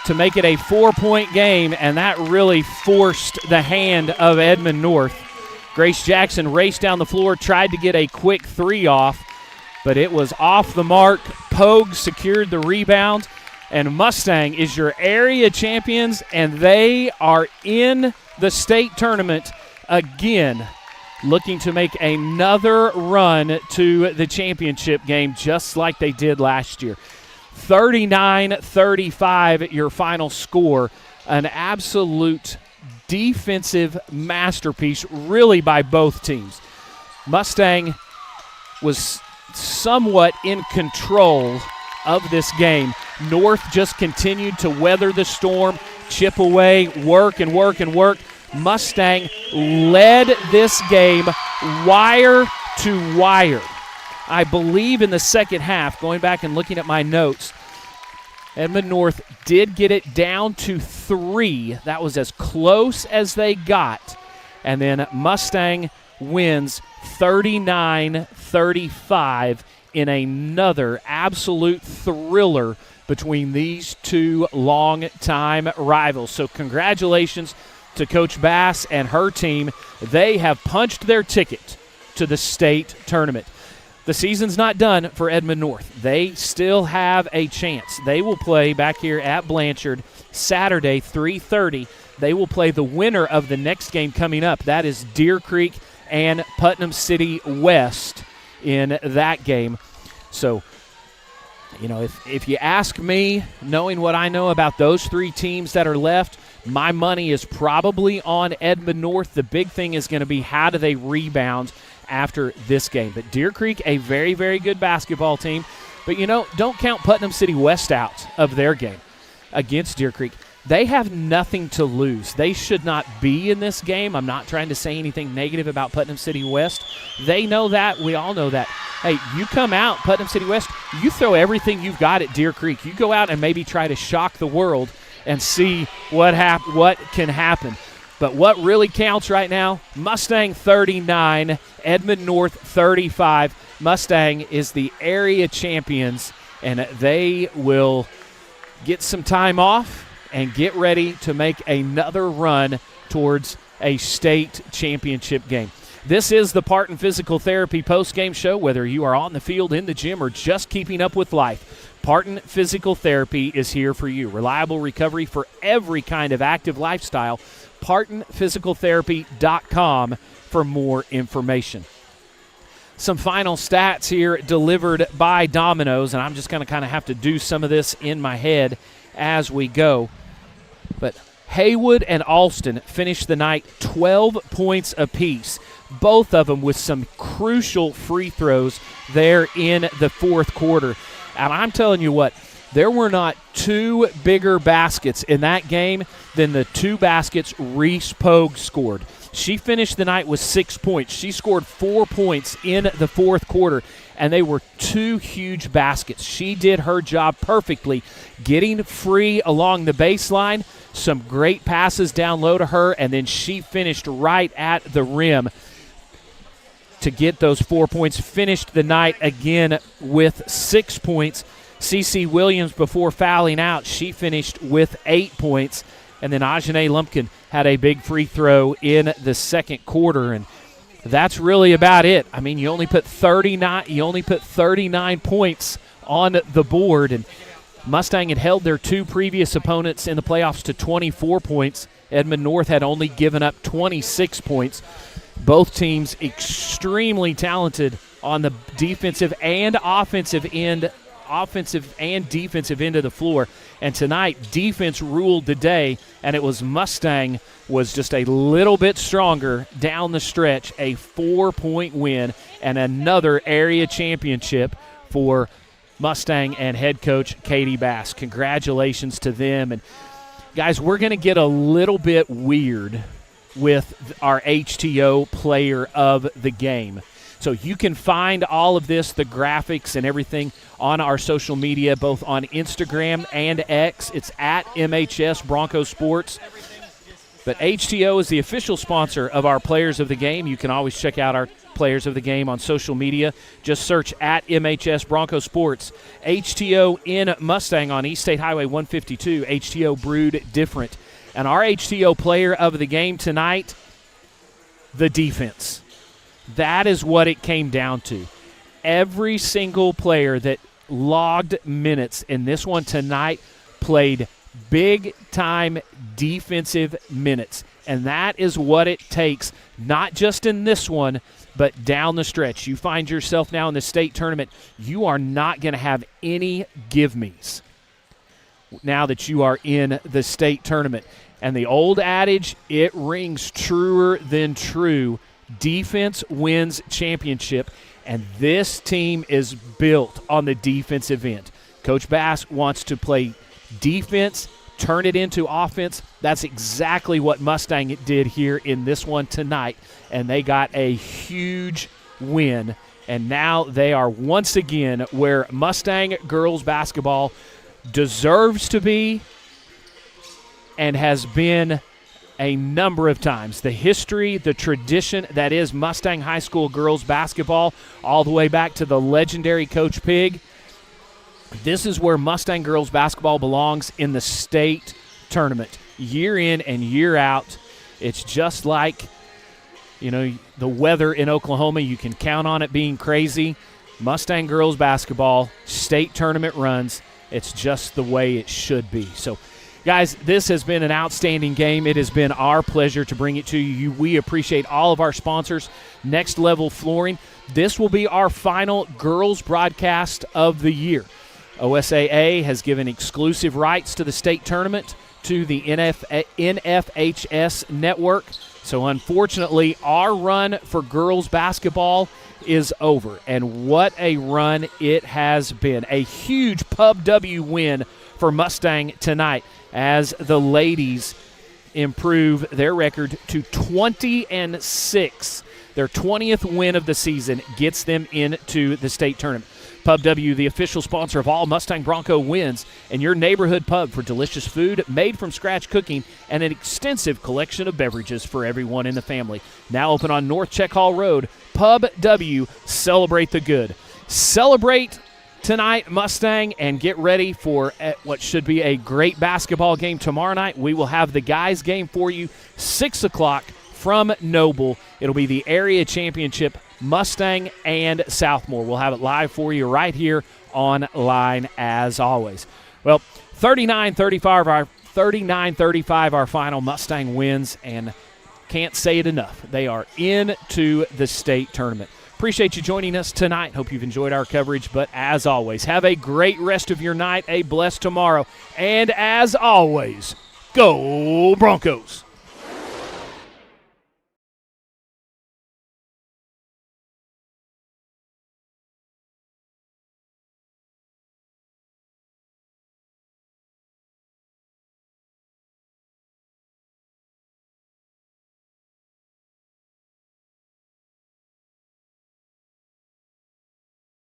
S1: to make it a 4-point game, and that really forced the hand of Edmond North. Grace Jackson raced down the floor, tried to get a quick 3 off, but it was off the mark. Pogue secured the rebound, and Mustang is your area champions, and they are in the state tournament again. looking to make another run to the championship game just like they did last year. 39-35 your final score. An absolute defensive masterpiece really by both teams. Mustang was somewhat in control of this game. North just continued to weather the storm, chip away, work and work and work. Mustang led this game wire to wire. I believe in the second half, going back and looking at my notes, Edmond North did get it down to 3. That was as close as they got. And then Mustang wins 39-35 in another absolute thriller between these two long-time rivals. So congratulations to Coach Bass and her team. They have punched their ticket to the state tournament. The season's not done for Edmond North. They still have a chance. They will play back here at Blanchard Saturday, 3:30. They will play the winner of the next game coming up. That is Deer Creek and Putnam City West in that game. So, you know, if you ask me, knowing what I know about those 3 teams that are left, my money is probably on Edmond North. The big thing is going to be how do they rebound after this game. But Deer Creek, a very, very good basketball team. But, you know, don't count Putnam City West out of their game against Deer Creek. They have nothing to lose. They should not be in this game. I'm not trying to say anything negative about Putnam City West. They know that. We all know that. Hey, you come out, Putnam City West, you throw everything you've got at Deer Creek. You go out and maybe try to shock the world and see what can happen. But what really counts right now, Mustang 39, Edmond North 35. Mustang is the area champions, and they will get some time off and get ready to make another run towards a state championship game. This is the Parton Physical Therapy postgame show. Whether you are on the field, in the gym, or just keeping up with life, Parton Physical Therapy is here for you. Reliable recovery for every kind of active lifestyle. PartonPhysicalTherapy.com for more information. Some final stats here delivered by Domino's, and I'm just going to kind of have to do some of this in my head as we go. But Haywood and Alston finished the night 12 points apiece, both of them with some crucial free throws there in the fourth quarter. And I'm telling you what, there were not 2 bigger baskets in that game than the 2 baskets Reese Pogue scored. She finished the night with 6 points. She scored 4 points in the fourth quarter, and they were 2 huge baskets. She did her job perfectly, getting free along the baseline, some great passes down low to her, and then she finished right at the rim to get those 4 points. Finished the night again with 6 points. Cece Williams, before fouling out, she finished with 8 points. And then Ajane Lumpkin had a big free throw in the second quarter, and that's really about it. I mean, you only put 39 points on the board, and Mustang had held their 2 previous opponents in the playoffs to 24 points. Edmond North had only given up 26 points. Both teams extremely talented on the defensive and offensive and defensive end of the floor. And tonight, defense ruled the day, and it was Mustang was just a little bit stronger down the stretch. A 4-point win and another area championship for Mustang and head coach Katie Bass. Congratulations to them. And guys, we're going to get a little bit weird with our HTO player of the game. So you can find all of this, the graphics and everything, on our social media, both on Instagram and X. It's at MHS Broncos Sports. But HTO is the official sponsor of our Players of the Game. You can always check out our Players of the Game on social media. Just search at MHS Broncos Sports. HTO in Mustang on East State Highway 152. HTO brewed different. And our HTO player of the game tonight, the defense. That is what it came down to. Every single player that logged minutes in this one tonight played big-time defensive minutes. And that is what it takes, not just in this one, but down the stretch. You find yourself now in the state tournament, you are not going to have any give-me's now that you are in the state tournament. And the old adage, it rings truer than true. Defense wins championship, and this team is built on the defensive end. Coach Bass wants to play defense, turn it into offense. That's exactly what Mustang did here in this one tonight, and they got a huge win. And now they are once again where Mustang girls basketball deserves to be and has been a number of times. The history, the tradition that is Mustang High School girls basketball, all the way back to the legendary Coach Pig. This is where Mustang girls basketball belongs in the state tournament, year in and year out. It's just like, the weather in Oklahoma. You can count on it being crazy. Mustang girls basketball, state tournament runs. It's just the way it should be. So, guys, this has been an outstanding game. It has been our pleasure to bring it to you. We appreciate all of our sponsors. Next Level Flooring. This will be our final girls broadcast of the year. OSAA has given exclusive rights to the state tournament to the NFHS network. So, unfortunately, our run for girls basketball is over. And what a run it has been. A huge Pub W win for Mustang tonight as the ladies improve their record to 20-6. Their 20th win of the season gets them into the state tournament. Pub W, the official sponsor of all Mustang Bronco wins, and your neighborhood pub for delicious food, made from scratch cooking, and an extensive collection of beverages for everyone in the family. Now open on North Check Hall Road. Pub W, celebrate the good. Celebrate tonight, Mustang, and get ready for what should be a great basketball game tomorrow night. We will have the guys game for you, 6 o'clock from Noble. It'll be the area championship, Mustang and Southmore. We'll have it live for you right here online as always. Well, 39-35 our final. Mustang wins, and can't say it enough. They are into the state tournament. Appreciate you joining us tonight. Hope you've enjoyed our coverage. But as always, have a great rest of your night, a blessed tomorrow. And as always, go Broncos.